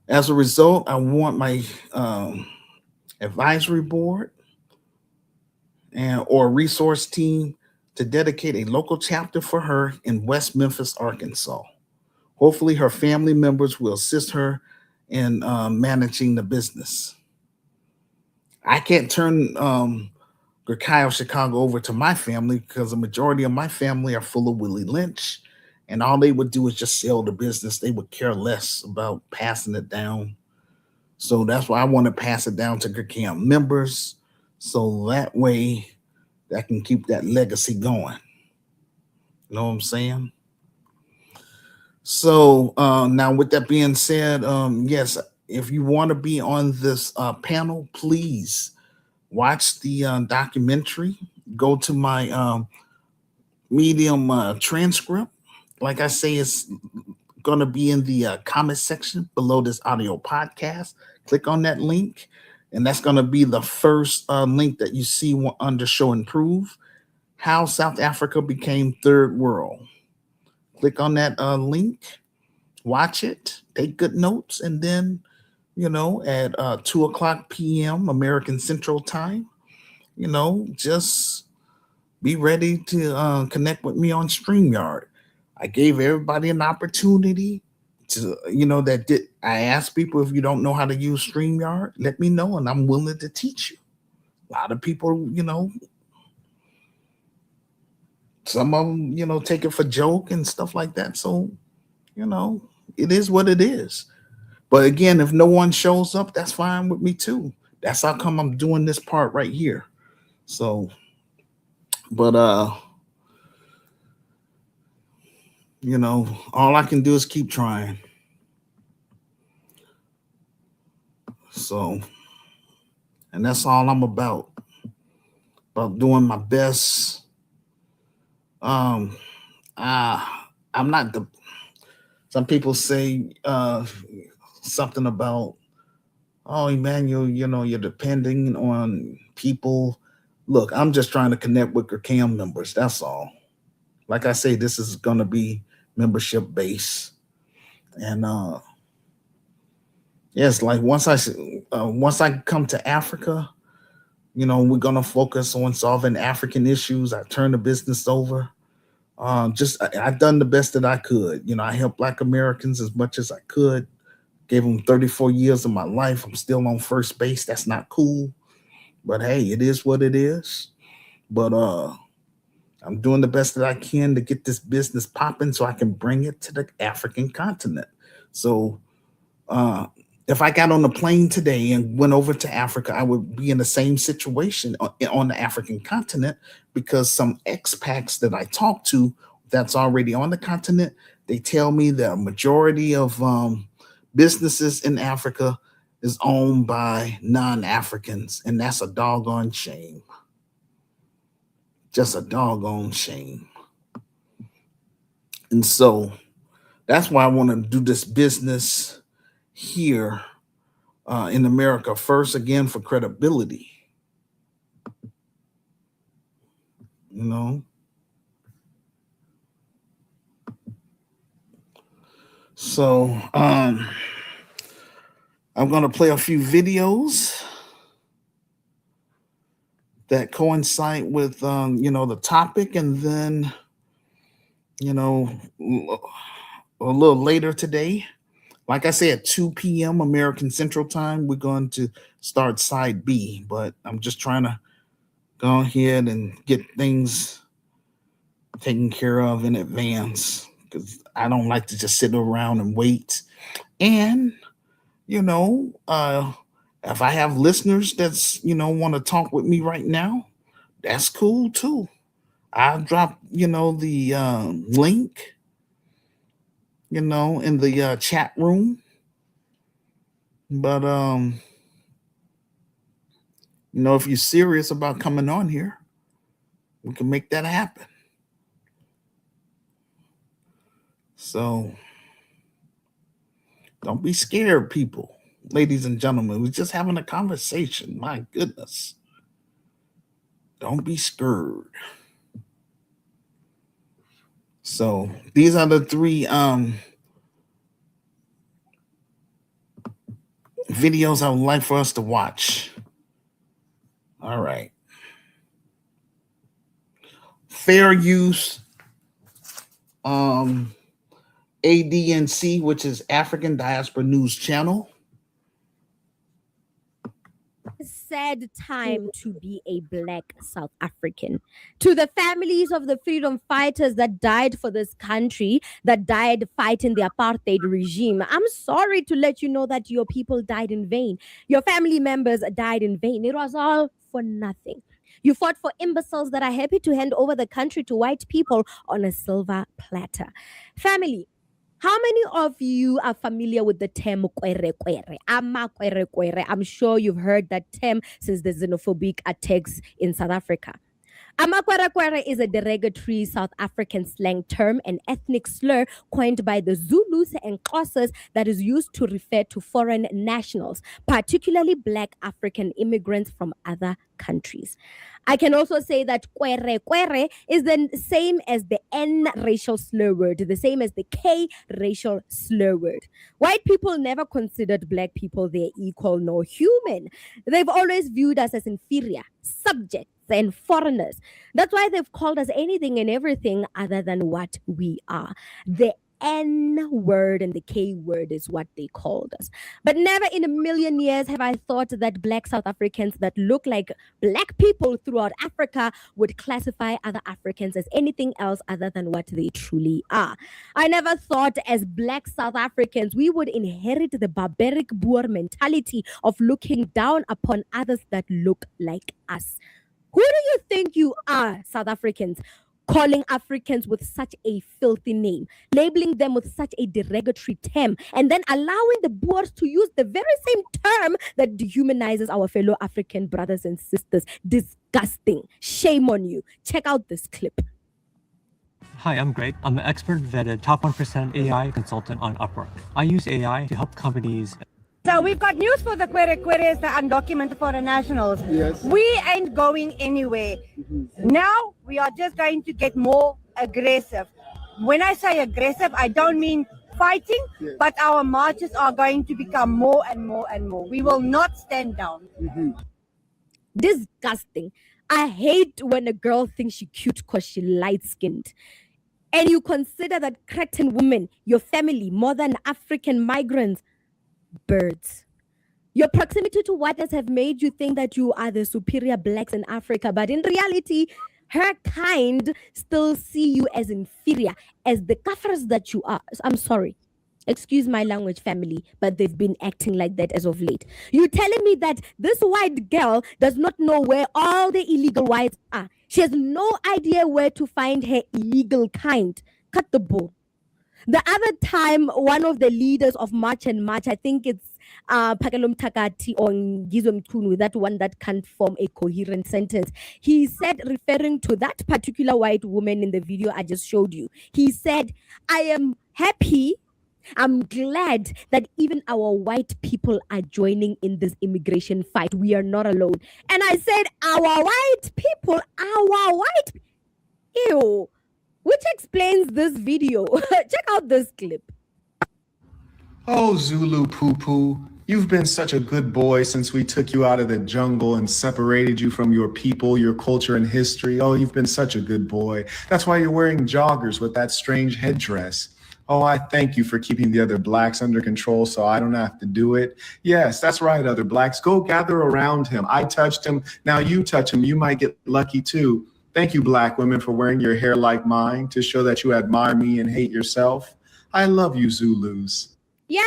as a result, I want my advisory board and or resource team to dedicate a local chapter for her in West Memphis, Arkansas. Hopefully, her family members will assist her in managing the business. I can't turn GRCAM Chicago over to my family because the majority of my family are full of Willie Lynch, and all they would do is just sell the business. They would care less about passing it down. So that's why I want to pass it down to GRCAM members, so that way that can keep that legacy going. You know what I'm saying? So now, with that being said, yes, if you want to be on this panel, please watch the documentary. Go to my Medium transcript. Like I say, it's going to be in the comment section below this audio podcast. Click on that link, and that's going to be the first link that you see under Show and Prove How South Africa Became Third World. Click on that link, watch it, take good notes, and then, at 2 o'clock p.m. American Central Time, just be ready to connect with me on StreamYard. I gave everybody an opportunity to, I asked people, if you don't know how to use StreamYard, let me know, and I'm willing to teach you. A lot of people, some of them, take it for joke and stuff like that. So, you know, it is what it is. But again, if no one shows up, that's fine with me too. That's how come I'm doing this part right here. So, but all I can do is keep trying. So, and that's all I'm about doing my best. Um, I'm not the. Some people say something about, oh, Emmanuel, you're depending on people. Look, I'm just trying to connect with your CAM members. That's all. Like I say, this is going to be membership based, and yes, like once I come to Africa, we're gonna focus on solving African issues. I turn the business over. I've done the best that I could. I helped Black Americans as much as I could. Gave them 34 years of my life. I'm still on first base. That's not cool, but hey, it is what it is. But I'm doing the best that I can to get this business popping so I can bring it to the African continent. So uh, if I got on the plane today and went over to Africa, I would be in the same situation on the African continent, because some expats that I talk to that's already on the continent, they tell me the majority of businesses in Africa is owned by non-Africans, and that's a doggone shame. Just a doggone shame. And so that's why I want to do this business here in America first, again, for credibility. You know, so I'm going to play a few videos that coincide with the topic, and then a little later today, like I said, 2 p.m. American Central Time, we're going to start side B. But I'm just trying to go ahead and get things taken care of in advance, because I don't like to just sit around and wait. And if I have listeners that's want to talk with me right now, that's cool too. I'll drop the link in the chat room. But if you're serious about coming on here, we can make that happen. So don't be scared, people. Ladies and gentlemen, we're just having a conversation. My goodness. Don't be scared. So these are the 3 videos I would like for us to watch. All right. Fair use ADNC, which is African Diaspora News Channel. Sad time to be a Black South African. To the families of the freedom fighters that died for this country, that died fighting the apartheid regime, I'm sorry to let you know that your people died in vain. Your family members died in vain. It was all for nothing. You fought for imbeciles that are happy to hand over the country to white people on a silver platter. Family, how many of you are familiar with the term kwere kwere? Ama kwere kwere. I'm sure you've heard that term since the xenophobic attacks in South Africa. Amakwarakwara is a derogatory South African slang term, an ethnic slur coined by the Zulus and Xhosas that is used to refer to foreign nationals, particularly Black African immigrants from other countries. I can also say that kwere kwere is the same as the N racial slur word, the same as the K racial slur word. White people never considered Black people their equal nor human. They've always viewed us as inferior, subjects, and foreigners. That's why they've called us anything and everything other than what we are. The N word and the K word is what they called us. But never in a million years have I thought that Black South Africans that look like Black people throughout Africa would classify other Africans as anything else other than what they truly are. I never thought as Black South Africans we would inherit the barbaric Boer mentality of looking down upon others that look like us. Who do you think you are, South Africans, calling Africans with such a filthy name, labeling them with such a derogatory term, and then allowing the Boers to use the very same term that dehumanizes our fellow African brothers and sisters? Disgusting. Shame on you. Check out this clip. Hi, I'm Greg. I'm an expert vetted top 1% AI consultant on Upwork. I use AI to help companies. So we've got news for the queries, the undocumented foreign nationals. Yes. We ain't going anywhere. Now we are just going to get more aggressive. When I say aggressive, I don't mean fighting, but our marches are going to become more and more and more. We will not stand down. Disgusting. I hate when a girl thinks she's cute because she's light-skinned. and you consider that Cretan women, your family, more than African migrants, birds. Your proximity to whiteness have made you think that you are the superior blacks in Africa, but in reality, her kind still see you as inferior, as the kafirs that you are. I'm sorry. Excuse my language, family, but they've been acting like that as of late. You're telling me that this white girl does not know where all the illegal whites are. She has no idea where to find her illegal kind. Cut the bull. The other time, one of the leaders of March and March, I think it's Pakalum Takati or Ngizwe Mchunu, that one that can't form a coherent sentence. He said, referring to that particular white woman in the video I just showed you, he said, I am happy, I'm glad that even our white people are joining in this immigration fight. We are not alone. And I said, our white people, ew. Which explains this video. Check out this clip. Oh, Zulu Poo Poo, you've been such a good boy since we took you out of the jungle and separated you from your people, your culture, and history. Oh, you've been such a good boy. That's why you're wearing joggers with that strange headdress. Oh, I thank you for keeping the other blacks under control so I don't have to do it. Yes, that's right, other blacks. Go gather around him. I touched him. Now you touch him. You might get lucky too. Thank you, black women, for wearing your hair like mine to show that you admire me and hate yourself. I love you, Zulus. Yeah,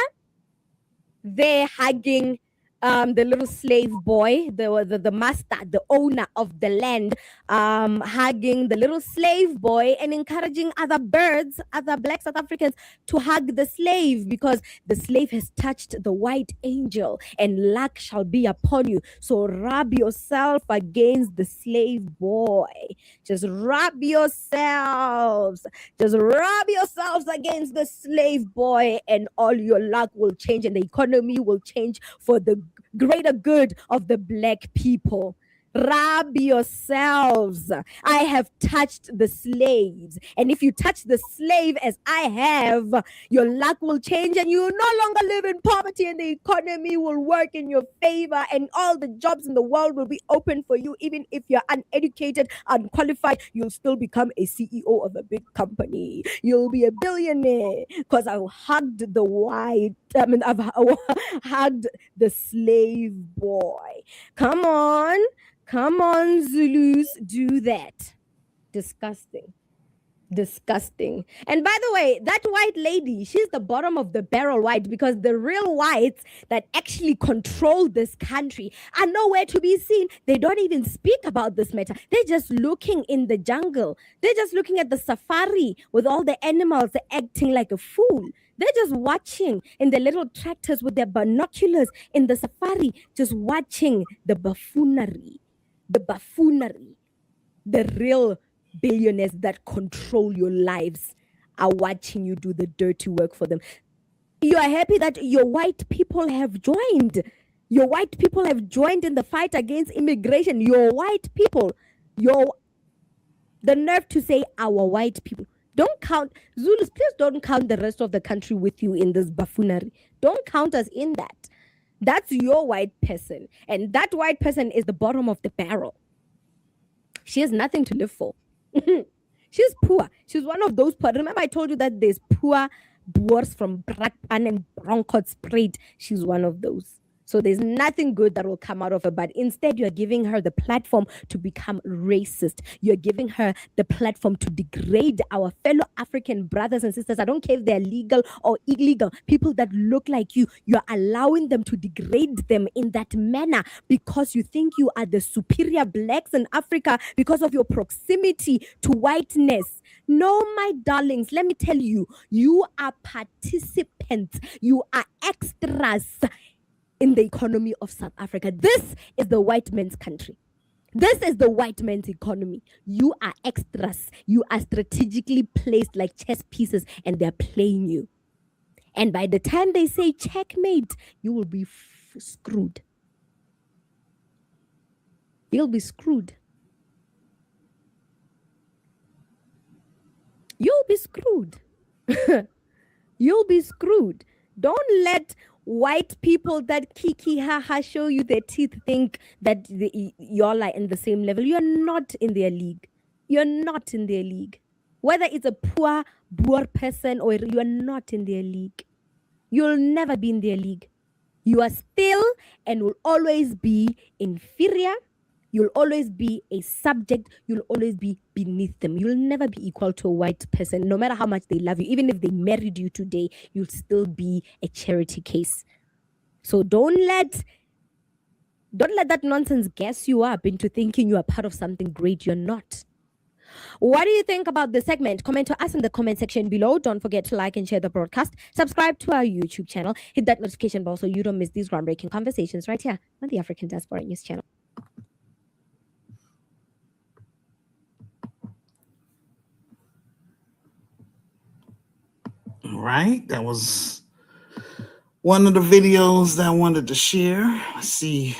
they're hugging the little slave boy, the master, the owner of the land, hugging the little slave boy and encouraging other birds, other black South Africans to hug the slave because the slave has touched the white angel and luck shall be upon you. So rub yourself against the slave boy. Just rub yourselves. Just rub yourselves against the slave boy and all your luck will change and the economy will change for the greater good of the black people. Rub yourselves. I have touched the slaves. And if you touch the slave as I have, your luck will change and you will no longer live in poverty and the economy will work in your favor and all the jobs in the world will be open for you. Even if you're uneducated, unqualified, you'll still become a CEO of a big company. You'll be a billionaire because I've hugged I've hugged the slave boy. Come on, Zulus, do that. Disgusting. Disgusting. And by the way, that white lady, she's the bottom of the barrel white because the real whites that actually control this country are nowhere to be seen. They don't even speak about this matter. They're just looking in the jungle. They're just looking at the safari with all the animals acting like a fool. They're just watching in the little tractors with their binoculars in the safari, just watching the buffoonery. The real billionaires that control your lives are watching you do the dirty work for them. You are happy that your white people have joined. Your white people have joined in the fight against immigration. Your white people, the nerve to say our white people. Don't count, Zulus, please don't count the rest of the country with you in this buffoonery. Don't count us in that. That's your white person. And that white person is the bottom of the barrel. She has nothing to live for. She's poor. She's one of those poor. Remember I told you that there's poor boers from Brakpan and Bronkhortspruit. She's one of those. So there's nothing good that will come out of her, but instead you're giving her the platform to become racist. You're giving her the platform to degrade our fellow African brothers and sisters. I don't care if they're legal or illegal. People that look like you're allowing them to degrade them in that manner because you think you are the superior blacks in Africa because of your proximity to whiteness. No, my darlings, let me tell you, you are participants. You are extras in the economy of South Africa. This is the white man's country. This is the white man's economy. You are extras. You are strategically placed like chess pieces and they're playing you. And by the time they say checkmate, you will be screwed. You'll be screwed. You'll be screwed. You'll be screwed. Don't let white people that kiki haha show you their teeth think that y'all are in the same level. You're not in their league. You're not in their league. Whether it's a poor person or you are not in their league. You'll never be in their league. You are still and will always be inferior. You'll always be a subject. You'll always be beneath them. You'll never be equal to a white person, no matter how much they love you. Even if they married you today, you'll still be a charity case. So don't let that nonsense gas you up into thinking you are part of something great. You're not. What do you think about this segment? Comment to us in the comment section below. Don't forget to like and share the broadcast. Subscribe to our YouTube channel. Hit that notification bell so you don't miss these groundbreaking conversations right here on the African Diaspora News channel. All right, that was one of the videos that I wanted to share. Let's see.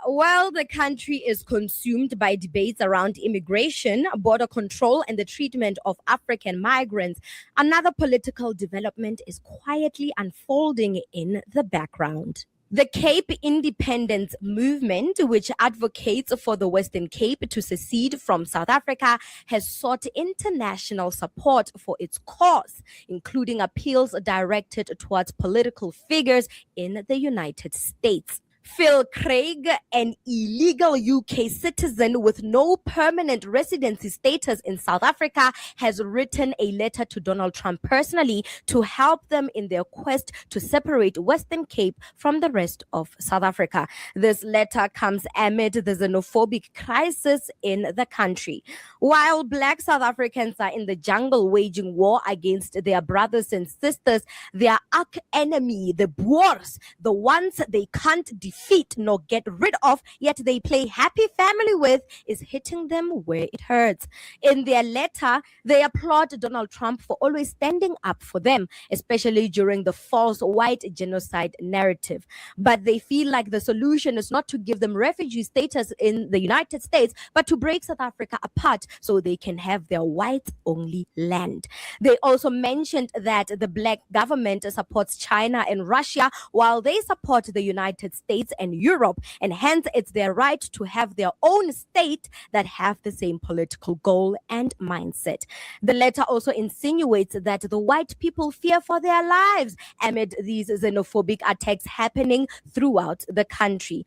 While the country is consumed by debates around immigration, border control, and the treatment of African migrants, another political development is quietly unfolding in the background. The Cape Independence Movement, which advocates for the Western Cape to secede from South Africa, has sought international support for its cause, including appeals directed towards political figures in the United States. Phil Craig, an illegal UK citizen with no permanent residency status in South Africa, has written a letter to Donald Trump personally to help them in their quest to separate Western Cape from the rest of South Africa. This letter comes amid the xenophobic crisis in the country. While Black South Africans are in the jungle waging war against their brothers and sisters, their arch enemy, the Boers, the ones they can't defeat nor get rid of, yet they play happy family with, is hitting them where it hurts. In their letter, they applaud Donald Trump for always standing up for them, especially during the false white genocide narrative. But they feel like the solution is not to give them refugee status in the United States, but to break South Africa apart so they can have their white-only land. They also mentioned that the Black government supports China and Russia while they support the United States and Europe, and hence it's their right to have their own state that have the same political goal and mindset. The letter also insinuates that the white people fear for their lives amid these xenophobic attacks happening throughout the country.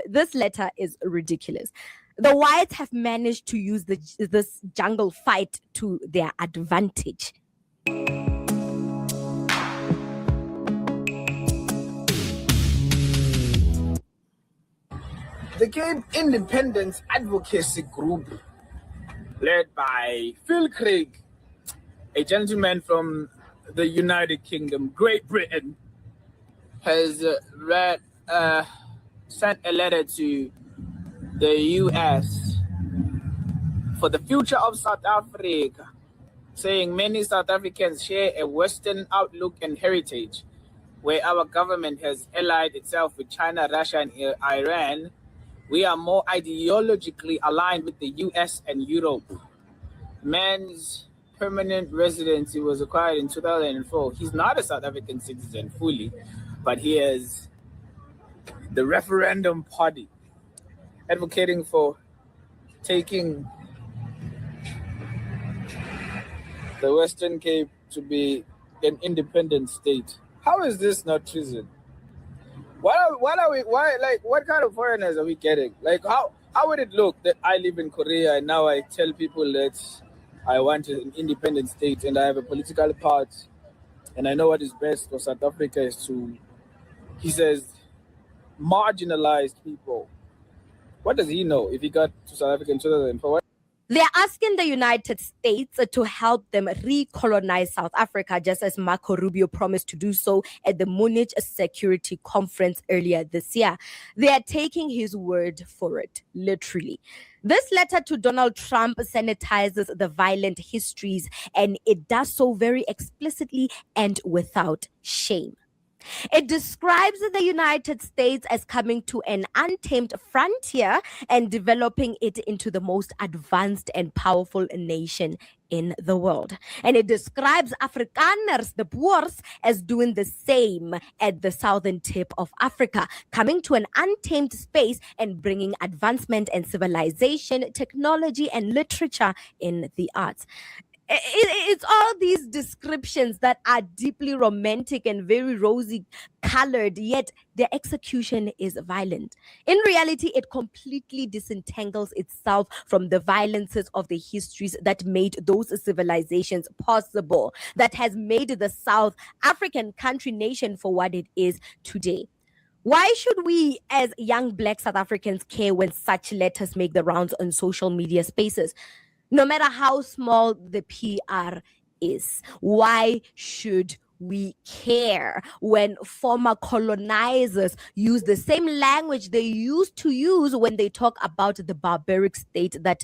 This letter is ridiculous. The whites have managed to use this jungle fight to their advantage. The Cape Independence Advocacy Group, led by Phil Craig, a gentleman from the United Kingdom, Great Britain, has sent a letter to the US for the future of South Africa, saying many South Africans share a Western outlook and heritage, where our government has allied itself with China, Russia, and Iran. We are more ideologically aligned with the US and Europe. Man's permanent residency was acquired in 2004. He's not a South African citizen fully, but he is the referendum party advocating for taking the Western Cape to be an independent state. How is this not treason? What kind of foreigners are we getting? Like, how would it look that I live in Korea and now I tell people that I want an independent state and I have a political party and I know what is best for South Africa is to, he says, marginalized people. What does he know if he got to South Africa in 2004? They're asking the United States to help them recolonize South Africa, just as Marco Rubio promised to do so at the Munich Security Conference earlier this year. They are taking his word for it, literally. This letter to Donald Trump sanitizes the violent histories, and it does so very explicitly and without shame. It describes the United States as coming to an untamed frontier and developing it into the most advanced and powerful nation in the world. And it describes Afrikaners, the Boers, as doing the same at the southern tip of Africa, coming to an untamed space and bringing advancement and civilization, technology, and literature in the arts. It's all these descriptions that are deeply romantic and very rosy colored, yet their execution is violent. In reality, it completely disentangles itself from the violences of the histories that made those civilizations possible, that has made the South African country nation for what it is today. Why should we, as young Black South Africans, care when such letters make the rounds on social media spaces? No matter how small the PR is, why should we care when former colonizers use the same language they used to use when they talk about the barbaric state that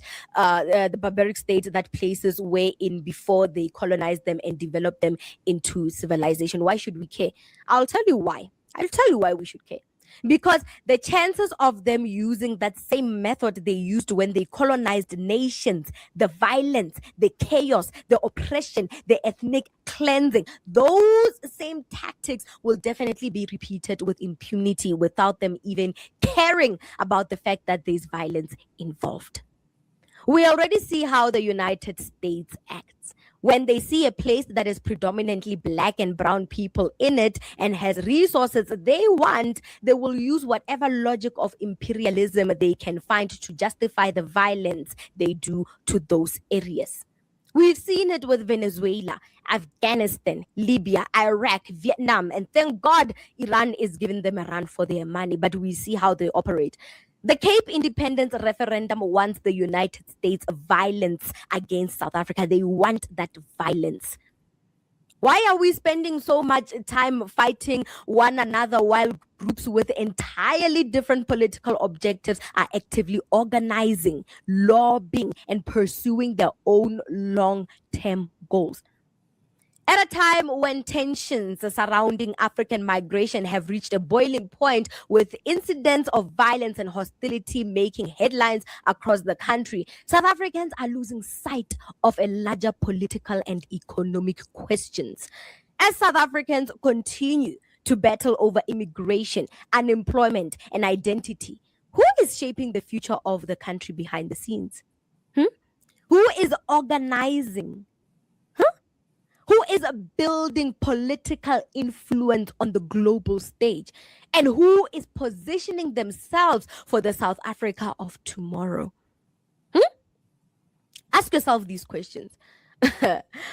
places were in before they colonized them and developed them into civilization? Why should we care? I'll tell you why. I'll tell you why we should care. Because the chances of them using that same method they used when they colonized nations, the violence, the chaos, the oppression, the ethnic cleansing, those same tactics will definitely be repeated with impunity without them even caring about the fact that there's violence involved. We already see how the United States acts. When they see a place that is predominantly Black and brown people in it and has resources they want, they will use whatever logic of imperialism they can find to justify the violence they do to those areas. We've seen it with Venezuela, Afghanistan, Libya, Iraq, Vietnam, and thank God Iran is giving them a run for their money, but we see how they operate. The Cape Independence referendum wants the United States violence against South Africa. They want that violence. Why are we spending so much time fighting one another while groups with entirely different political objectives are actively organizing, lobbying, and pursuing their own long-term goals? At a time when tensions surrounding African migration have reached a boiling point, with incidents of violence and hostility making headlines across the country, South Africans are losing sight of a larger political and economic questions. As South Africans continue to battle over immigration, unemployment, and identity, who is shaping the future of the country behind the scenes? Who is organizing? Who is building political influence on the global stage? And who is positioning themselves for the South Africa of tomorrow? Ask yourself these questions.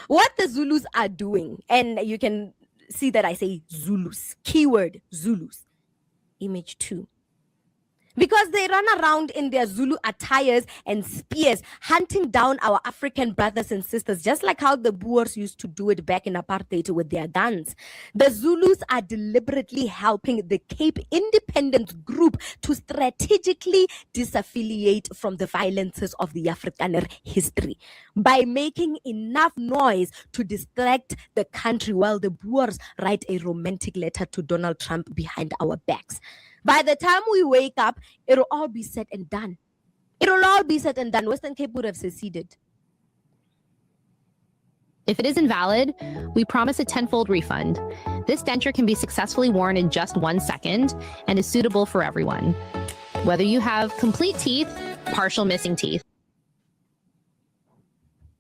What the Zulus are doing, and you can see that I say Zulus, keyword Zulus, image 2. Because they run around in their Zulu attires and spears, hunting down our African brothers and sisters, just like how the Boers used to do it back in apartheid with their guns. The Zulus are deliberately helping the Cape Independence Group to strategically disaffiliate from the violences of the Afrikaner history by making enough noise to distract the country while the Boers write a romantic letter to Donald Trump behind our backs. By the time we wake up, it'll all be said and done. It'll all be said and done. Western Cape would have seceded. If it is invalid, we promise a tenfold refund. This denture can be successfully worn in just 1 second and is suitable for everyone, whether you have complete teeth, partial missing teeth.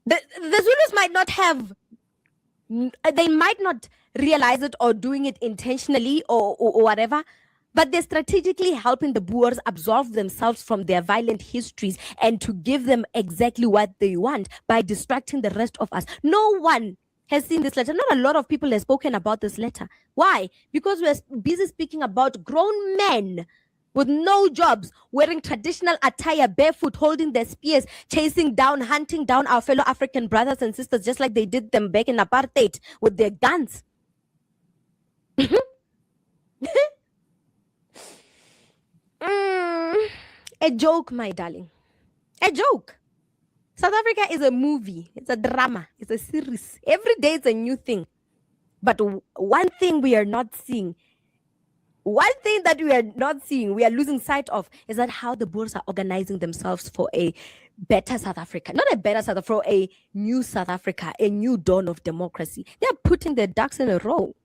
The Zulus might not have, they might not realize it or doing it intentionally or whatever, but they're strategically helping the Boers absolve themselves from their violent histories and to give them exactly what they want by distracting the rest of us. No one has seen this letter. Not a lot of people have spoken about this letter. Why? Because we're busy speaking about grown men with no jobs, wearing traditional attire, barefoot, holding their spears, chasing down, hunting down our fellow African brothers and sisters, just like they did them back in apartheid with their guns. A joke, my darling. A joke. South Africa is a movie. It's a drama. It's a series. Every day it's a new thing. But one thing we are not seeing, we are losing sight of, is that how the Boers are organizing themselves for a better South Africa. Not a better South Africa, for a new South Africa, a new dawn of democracy. They are putting their ducks in a row.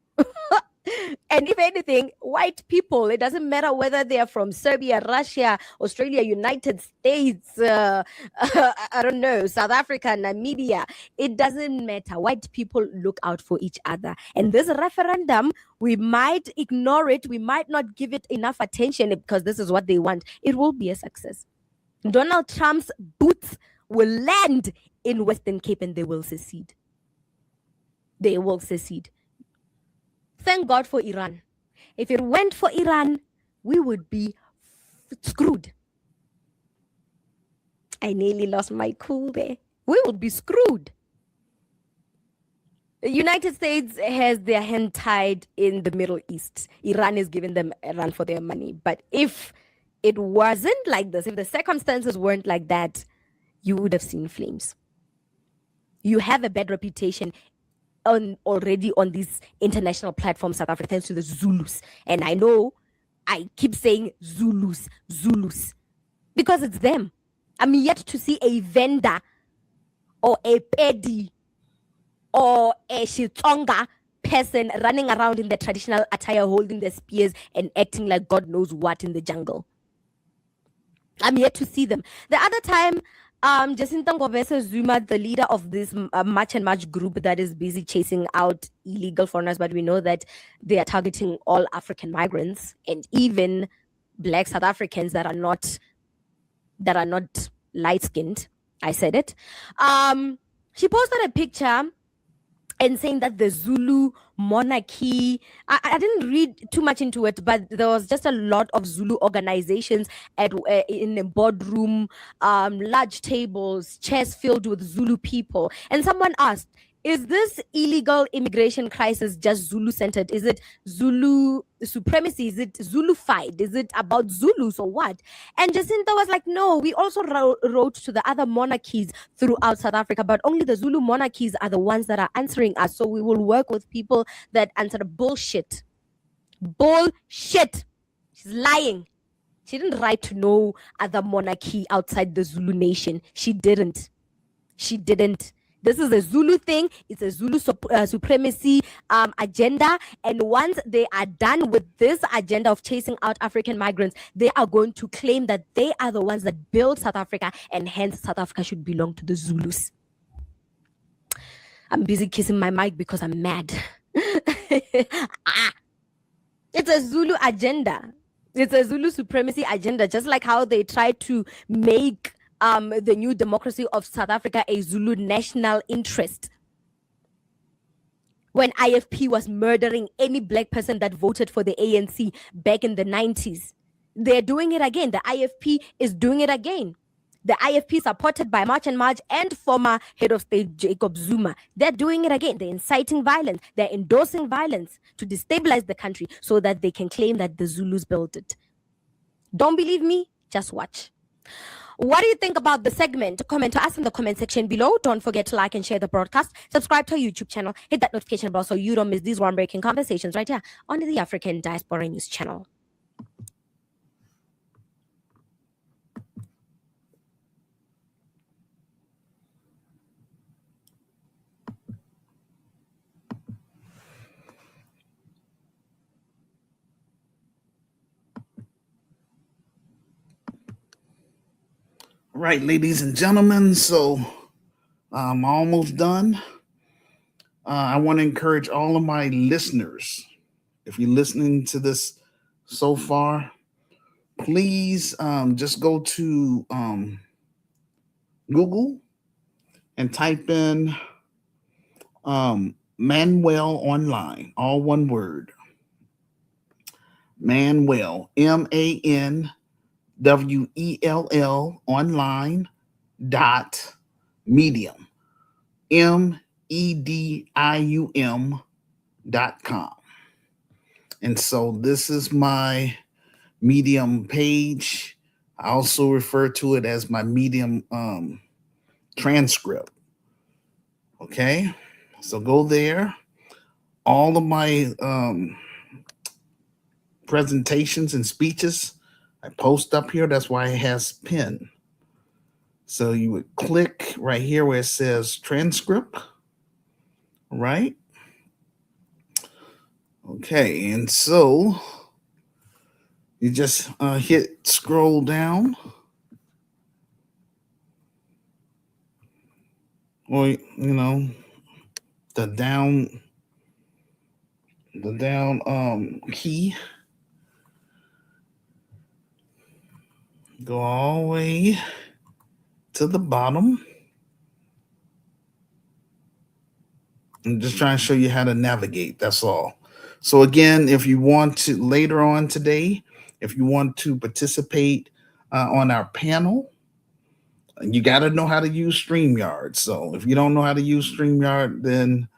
And if anything, white people, it doesn't matter whether they are from Serbia, Russia, Australia, United States, I don't know, South Africa, Namibia, it doesn't matter. White people look out for each other. And this referendum, we might ignore it. We might not give it enough attention because this is what they want. It will be a success. Donald Trump's boots will land in Western Cape and they will secede. They will secede. Thank God for Iran. If it went for Iran, we would be screwed. I nearly lost my cool there. We would be screwed. The United States has their hand tied in the Middle East. Iran is giving them a run for their money. But if it wasn't like this, if the circumstances weren't like that, you would have seen flames. You have a bad reputation already on these international platforms, South Africa, thanks to the Zulus. And I know I keep saying Zulus, because it's them. I'm yet to see a vendor or a pedi or a Shitsonga person running around in their traditional attire, holding their spears and acting like God knows what in the jungle. I'm yet to see them. The other time, Jacinta Ngobese Zuma, the leader of this March and March group that is busy chasing out illegal foreigners, but we know that they are targeting all African migrants and even Black South Africans that are not light-skinned. I said it. She posted a picture and saying that the Zulu monarchy, I didn't read too much into it, but there was just a lot of Zulu organizations in a boardroom, large tables, chairs filled with Zulu people. And someone asked, is this illegal immigration crisis just Zulu-centered? Is it Zulu supremacy? Is it Zulufied? Is it about Zulus or what? And Jacinta was like, no, we also wrote to the other monarchies throughout South Africa, but only the Zulu monarchies are the ones that are answering us. So we will work with people that answer Bullshit. She's lying. She didn't write to no other monarchy outside the Zulu nation. She didn't. This is a Zulu thing. It's a Zulu supremacy agenda. And once they are done with this agenda of chasing out African migrants, they are going to claim that they are the ones that built South Africa, and hence South Africa should belong to the Zulus. I'm busy kissing my mic because I'm mad. It's a Zulu agenda. It's a Zulu supremacy agenda, just like how they try to make the new democracy of South Africa a Zulu national interest. When IFP was murdering any black person that voted for the ANC back in the 90s. They're doing it again. The IFP is doing it again. The IFP, supported by March and March and former head of state Jacob Zuma, they're doing it again. They're inciting violence. They're endorsing violence to destabilize the country so that they can claim that the Zulus built it. Don't believe me? Just watch. What do you think about the segment? Comment to us in the comment section below. Don't forget to like and share the broadcast. Subscribe to our YouTube channel. Hit that notification bell so you don't miss these one-breaking conversations right here on the African Diaspora News channel. Right, ladies and gentlemen, so I'm almost done. I want to encourage all of my listeners, if you're listening to this so far, please just go to Google and type in Manuel Online, all one word. Manuel, MANWELL online dot medium, MEDIUM.com. And so this is my Medium page. I also refer to it as my Medium transcript. Okay, so go there. all of my presentations and speeches I post up here. That's why it has pin. So you would click right here where it says transcript, right? Okay, and so you just hit scroll down, or the down key, go all the way to the bottom. I'm just trying to show you how to navigate. That's all. So again, if you want to later on today, if you want to participate on our panel, you got to know how to use StreamYard. So if you don't know how to use StreamYard, then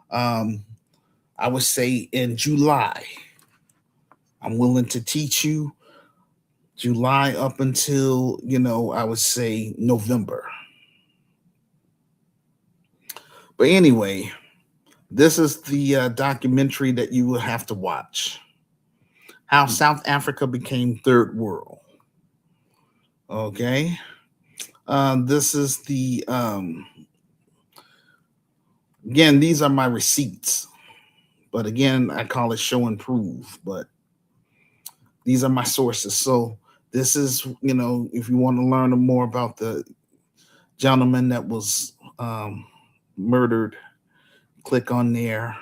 I would say in July, I'm willing to teach you July up until, I would say November. But anyway, this is the documentary that you will have to watch. How South Africa became third world. Okay. This is the, again, these are my receipts. But again, I call it show and prove. But these are my sources. So this is, if you want to learn more about the gentleman that was murdered, click on there.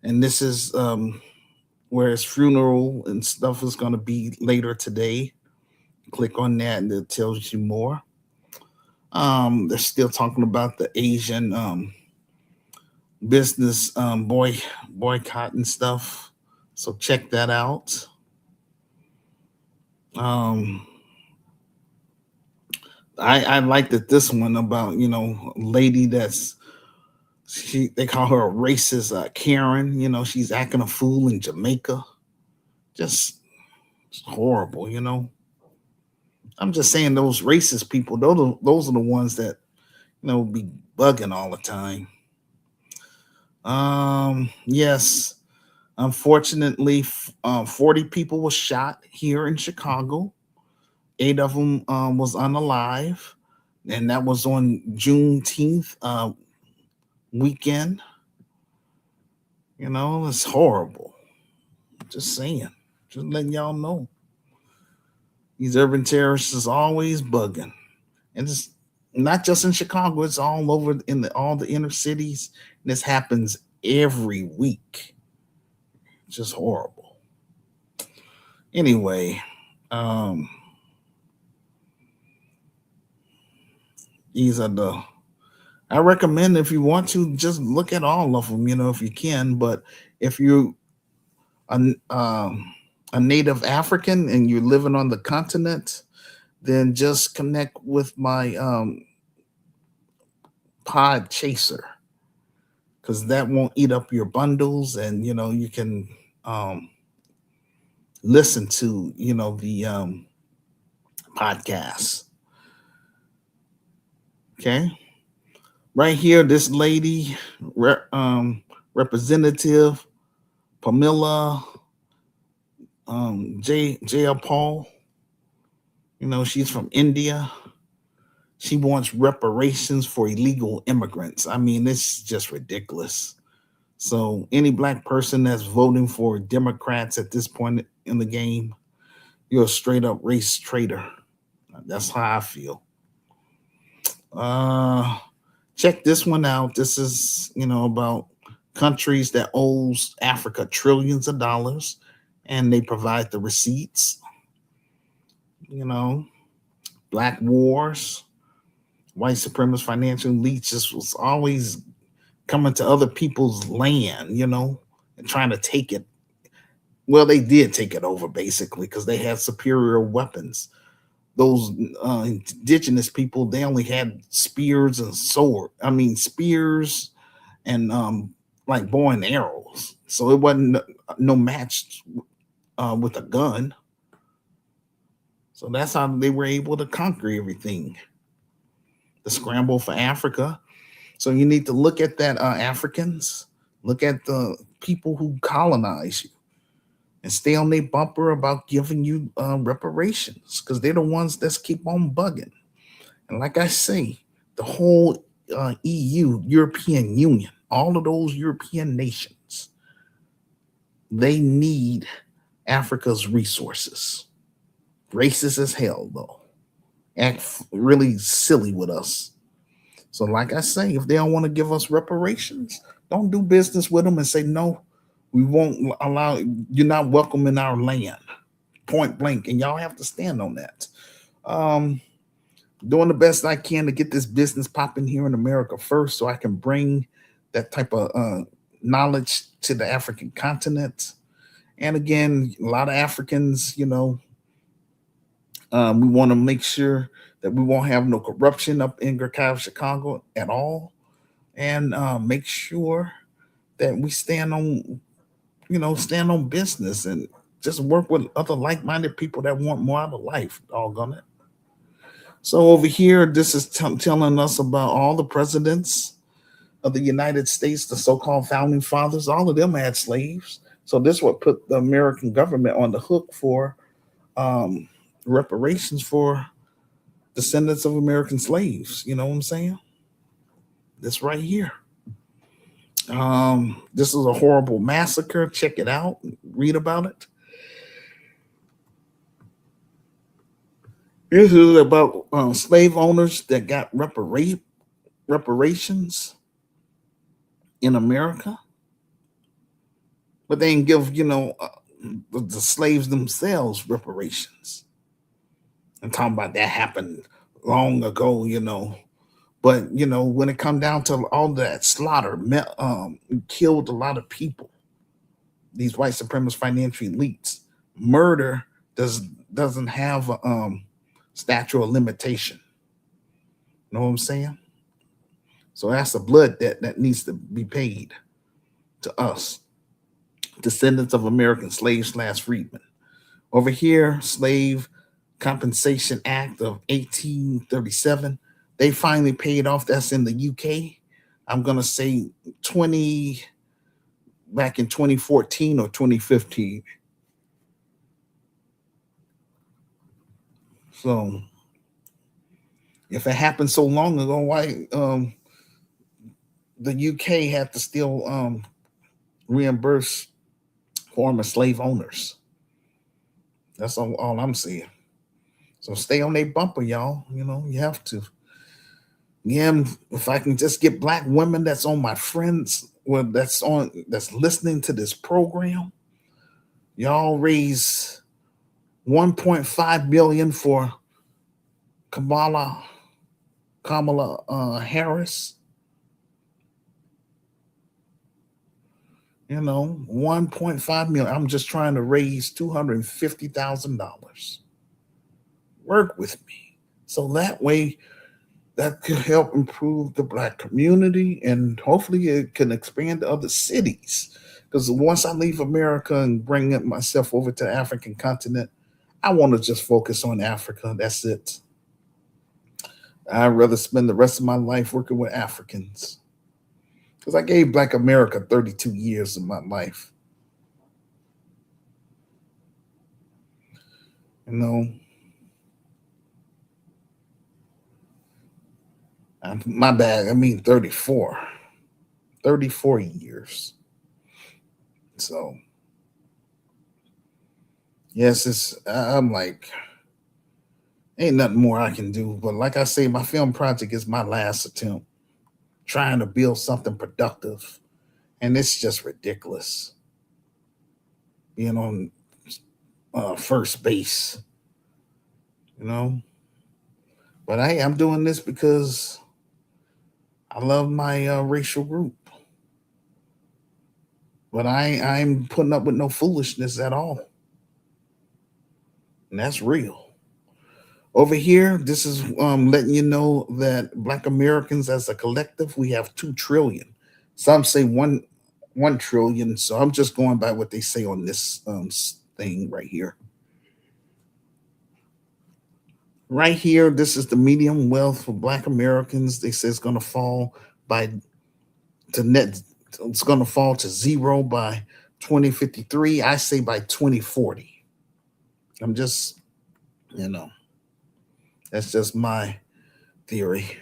And this is where his funeral and stuff is going to be later today. Click on that and it tells you more. They're still talking about the Asian business boycott and stuff. So check that out. I liked it, this one about, a lady they call her a racist Karen, she's acting a fool in Jamaica. Just horrible, I'm just saying those racist people, those are the ones that, be bugging all the time. Yes, unfortunately, 40 people were shot here in Chicago. 8 of them was unalive, and that was on Juneteenth weekend. It's horrible. Just saying, just letting y'all know. These urban terrorists is always bugging, and it's not just in Chicago. It's all over in all the inner cities. This happens every week. It's just horrible. Anyway, these are I recommend, if you want to, just look at all of them, if you can. But if you a native African and you're living on the continent, then just connect with my pod chaser, because that won't eat up your bundles, and you can listen to the podcasts. Okay, right here, this lady, Representative Pamela Jayapal, she's from India. She wants reparations for illegal immigrants. I mean, it's just ridiculous. So any black person that's voting for Democrats at this point in the game, you're a straight up race traitor. That's how I feel. Check this one out. This is, about countries that owes Africa trillions of dollars, and they provide the receipts. Black wars, white supremacist financial elites just was always coming to other people's land, and trying to take it. Well, they did take it over, basically, because they had superior weapons. Those indigenous people, they only had spears and spears and like bow and arrows. So it wasn't no match with a gun. So that's how they were able to conquer everything. The scramble for Africa. So you need to look at that, Africans. Look at the people who colonize you and stay on their bumper about giving you reparations, because they're the ones that keep on bugging. And like I say, the whole EU, European Union, all of those European nations, they need Africa's resources. Racist as hell, though. Act really silly with us. So, like I say, if they don't want to give us reparations, don't do business with them and say, no, we won't allow, you're not welcome in our land. Point blank. And y'all have to stand on that. Doing the best I can to get this business popping here in America first, so I can bring that type of knowledge to the African continent. And again, a lot of Africans, we want to make sure that we won't have no corruption up in GRCAM, Chicago at all, and make sure that we stand on business and just work with other like-minded people that want more out of life. Doggone it. So over here, this is telling us about all the presidents of the United States, the so-called founding fathers. All of them had slaves. So this what put the American government on the hook for reparations for descendants of American slaves. You know what I'm saying? This right here. This is a horrible massacre. Check it out. Read about it. This is about slave owners that got reparations in America, but they didn't give, the slaves themselves reparations. I'm talking about that happened long ago, But, when it come down to all that slaughter, killed a lot of people, these white supremacist financial elites. Murder doesn't have statute of limitation. Know what I'm saying? So that's a blood debt that needs to be paid to us, descendants of American slaves / freedmen. Over here, Slave Compensation Act of 1837. They finally paid off. That's in the UK. I'm going to say back in 2014 or 2015. So if it happened so long ago, why the UK had to still reimburse former slave owners? That's all I'm saying. So stay on their bumper, y'all. You have to. Yeah, if I can just get black women that's on my friends, that's listening to this program, y'all raise 1.5 billion for Kamala Harris. 1.5 million. I'm just trying to raise $250,000. Work with me. So that way, that could help improve the black community, and hopefully it can expand to other cities. Because once I leave America and bring myself over to the African continent, I want to just focus on Africa. That's it. I'd rather spend the rest of my life working with Africans. Because I gave Black America 32 years of my life. My bad. I mean 34. 34 years. So, yes, I'm like, ain't nothing more I can do. But like I say, my film project is my last attempt trying to build something productive. And it's just ridiculous being on first base, But I'm doing this because I love my racial group. But I'm putting up with no foolishness at all. And that's real. Over here, this is letting you know that Black Americans as a collective, we have 2 trillion. Some say 1 trillion. So I'm just going by what they say on this thing right here. Right here, this is the median wealth for Black Americans. They say it's going to fall to it's going to fall to zero by 2053. I say by 2040. I'm just, that's just my theory.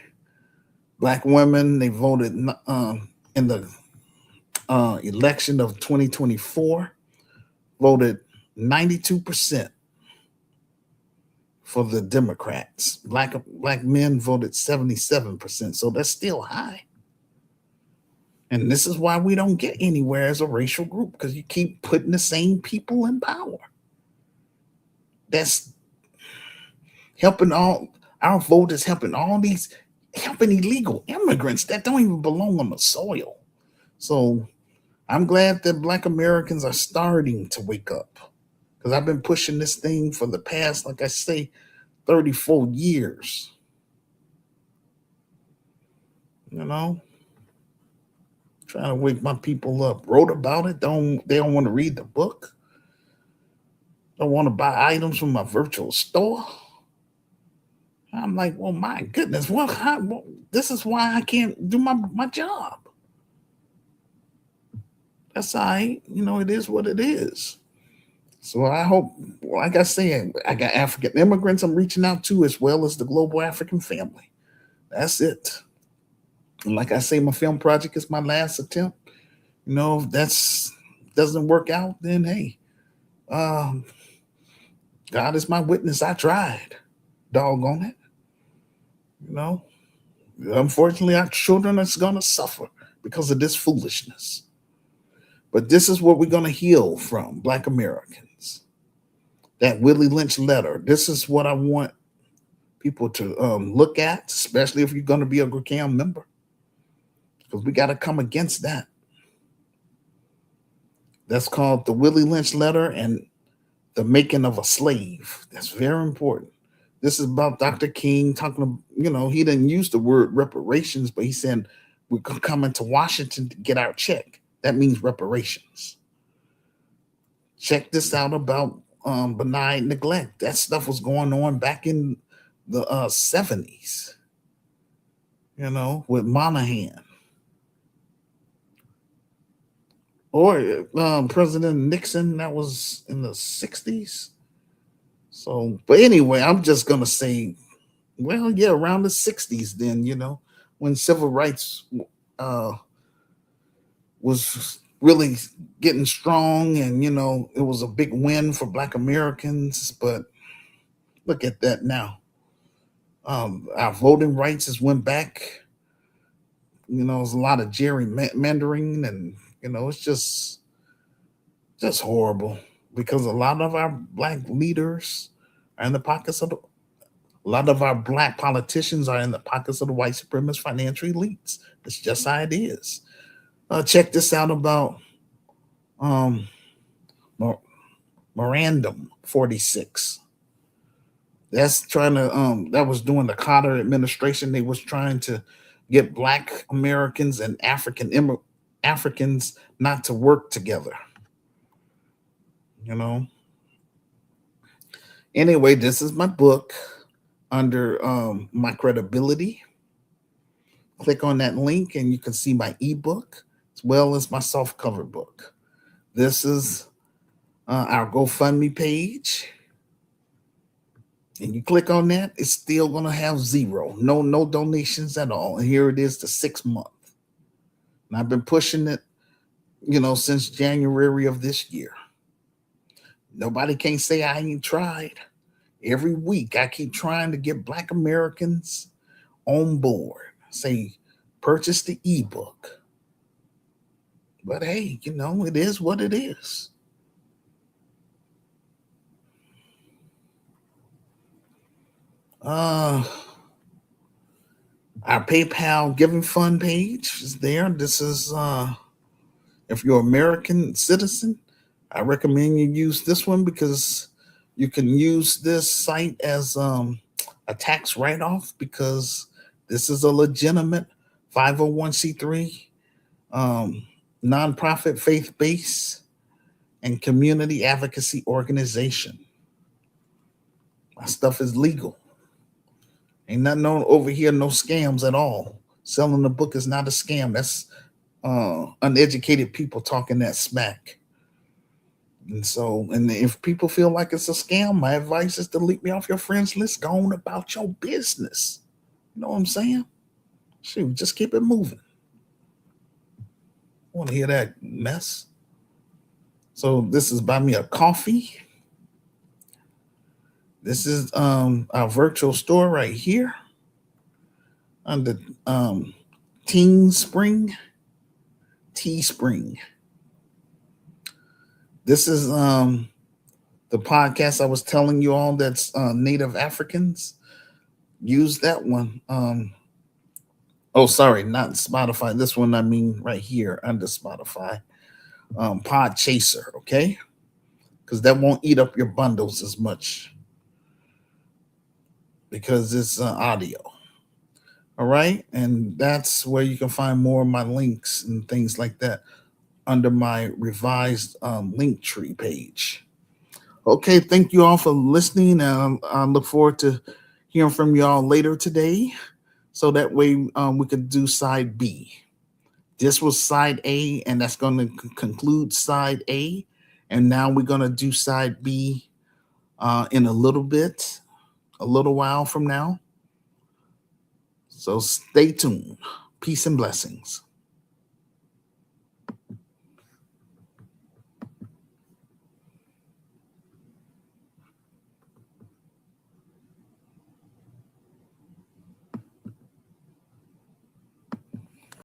Black women, they voted in the election of 2024, voted 92% for the Democrats. Black men voted 77%. So that's still high. And this is why we don't get anywhere as a racial group, because you keep putting the same people in power. That's helping all our voters, helping illegal immigrants that don't even belong on the soil. So I'm glad that Black Americans are starting to wake up, because I've been pushing this thing for the past, like I say, 34 years. Trying to wake my people up. Wrote about it. They don't want to read the book. Don't want to buy items from my virtual store. I'm like, well, my goodness, this is why I can't do my job. That's all right. It is what it is. So I hope, like I said, I got African immigrants I'm reaching out to, as well as the global African family. That's it. And like I say, my film project is my last attempt. If that doesn't work out, then hey, God is my witness. I tried. Doggone it. Unfortunately, our children are going to suffer because of this foolishness. But this is what we're going to heal from, Black Americans. That Willie Lynch letter. This is what I want people to look at, especially if you're going to be a GRCAM member, because we got to come against that. That's called the Willie Lynch letter and the making of a slave. That's very important. This is about Dr. King talking, he didn't use the word reparations, but he said, we're coming to Washington to get our check. That means reparations. Check this out about benign neglect. That stuff was going on back in the 70s, with Monahan. Or President Nixon, that was in the 60s. So, but anyway, I'm just going to say, well, yeah, around the 60s then, when civil rights was really getting strong, and, it was a big win for Black Americans. But look at that now. Our voting rights has went back. There's a lot of gerrymandering, and, it's just horrible, because a lot of our Black leaders are in the pockets of a lot of our Black politicians are in the pockets of the white supremacist financial elites. It's just how it is. Check this out about Memorandum 46. That's trying to that was during the Carter administration. They was trying to get Black Americans and Africans not to work together. Anyway, this is my book under my credibility. Click on that link and you can see my ebook as well as my soft cover book. This is our GoFundMe page. And you click on that, it's still going to have zero. No donations at all. And here it is, the 6th month. And I've been pushing it, since January of this year. Nobody can say I ain't tried. Every week I keep trying to get Black Americans on board. Say, purchase the ebook. But hey, it is what it is. Our PayPal Giving Fund page is there. This is if you're an American citizen, I recommend you use this one, because you can use this site as a tax write-off, because this is a legitimate 501c3 nonprofit, faith-based, and community advocacy organization. My stuff is legal. Ain't nothing over here, no scams at all. Selling the book is not a scam. That's uneducated people talking that smack. And so, and if people feel like it's a scam, my advice is delete me off your friends list. Go on about your business. You know what I'm saying? Shoot, just keep it moving. Want to hear that mess? So this is buy me a coffee. This is our virtual store right here under Teespring. This is the podcast I was telling you all that's Native Africans. Use that one. Oh, sorry, not Spotify. This one I mean right here under Spotify. Pod Chaser, okay? Because that won't eat up your bundles as much because it's audio. All right, and that's where you can find more of my links and things like that under my revised link tree page. Okay, thank you all for listening. I look forward to hearing from you all later today, so that way we could do side B. This was side A, and that's going to conclude side A. And now we're going to do side B in a little while from now. So stay tuned. Peace and blessings.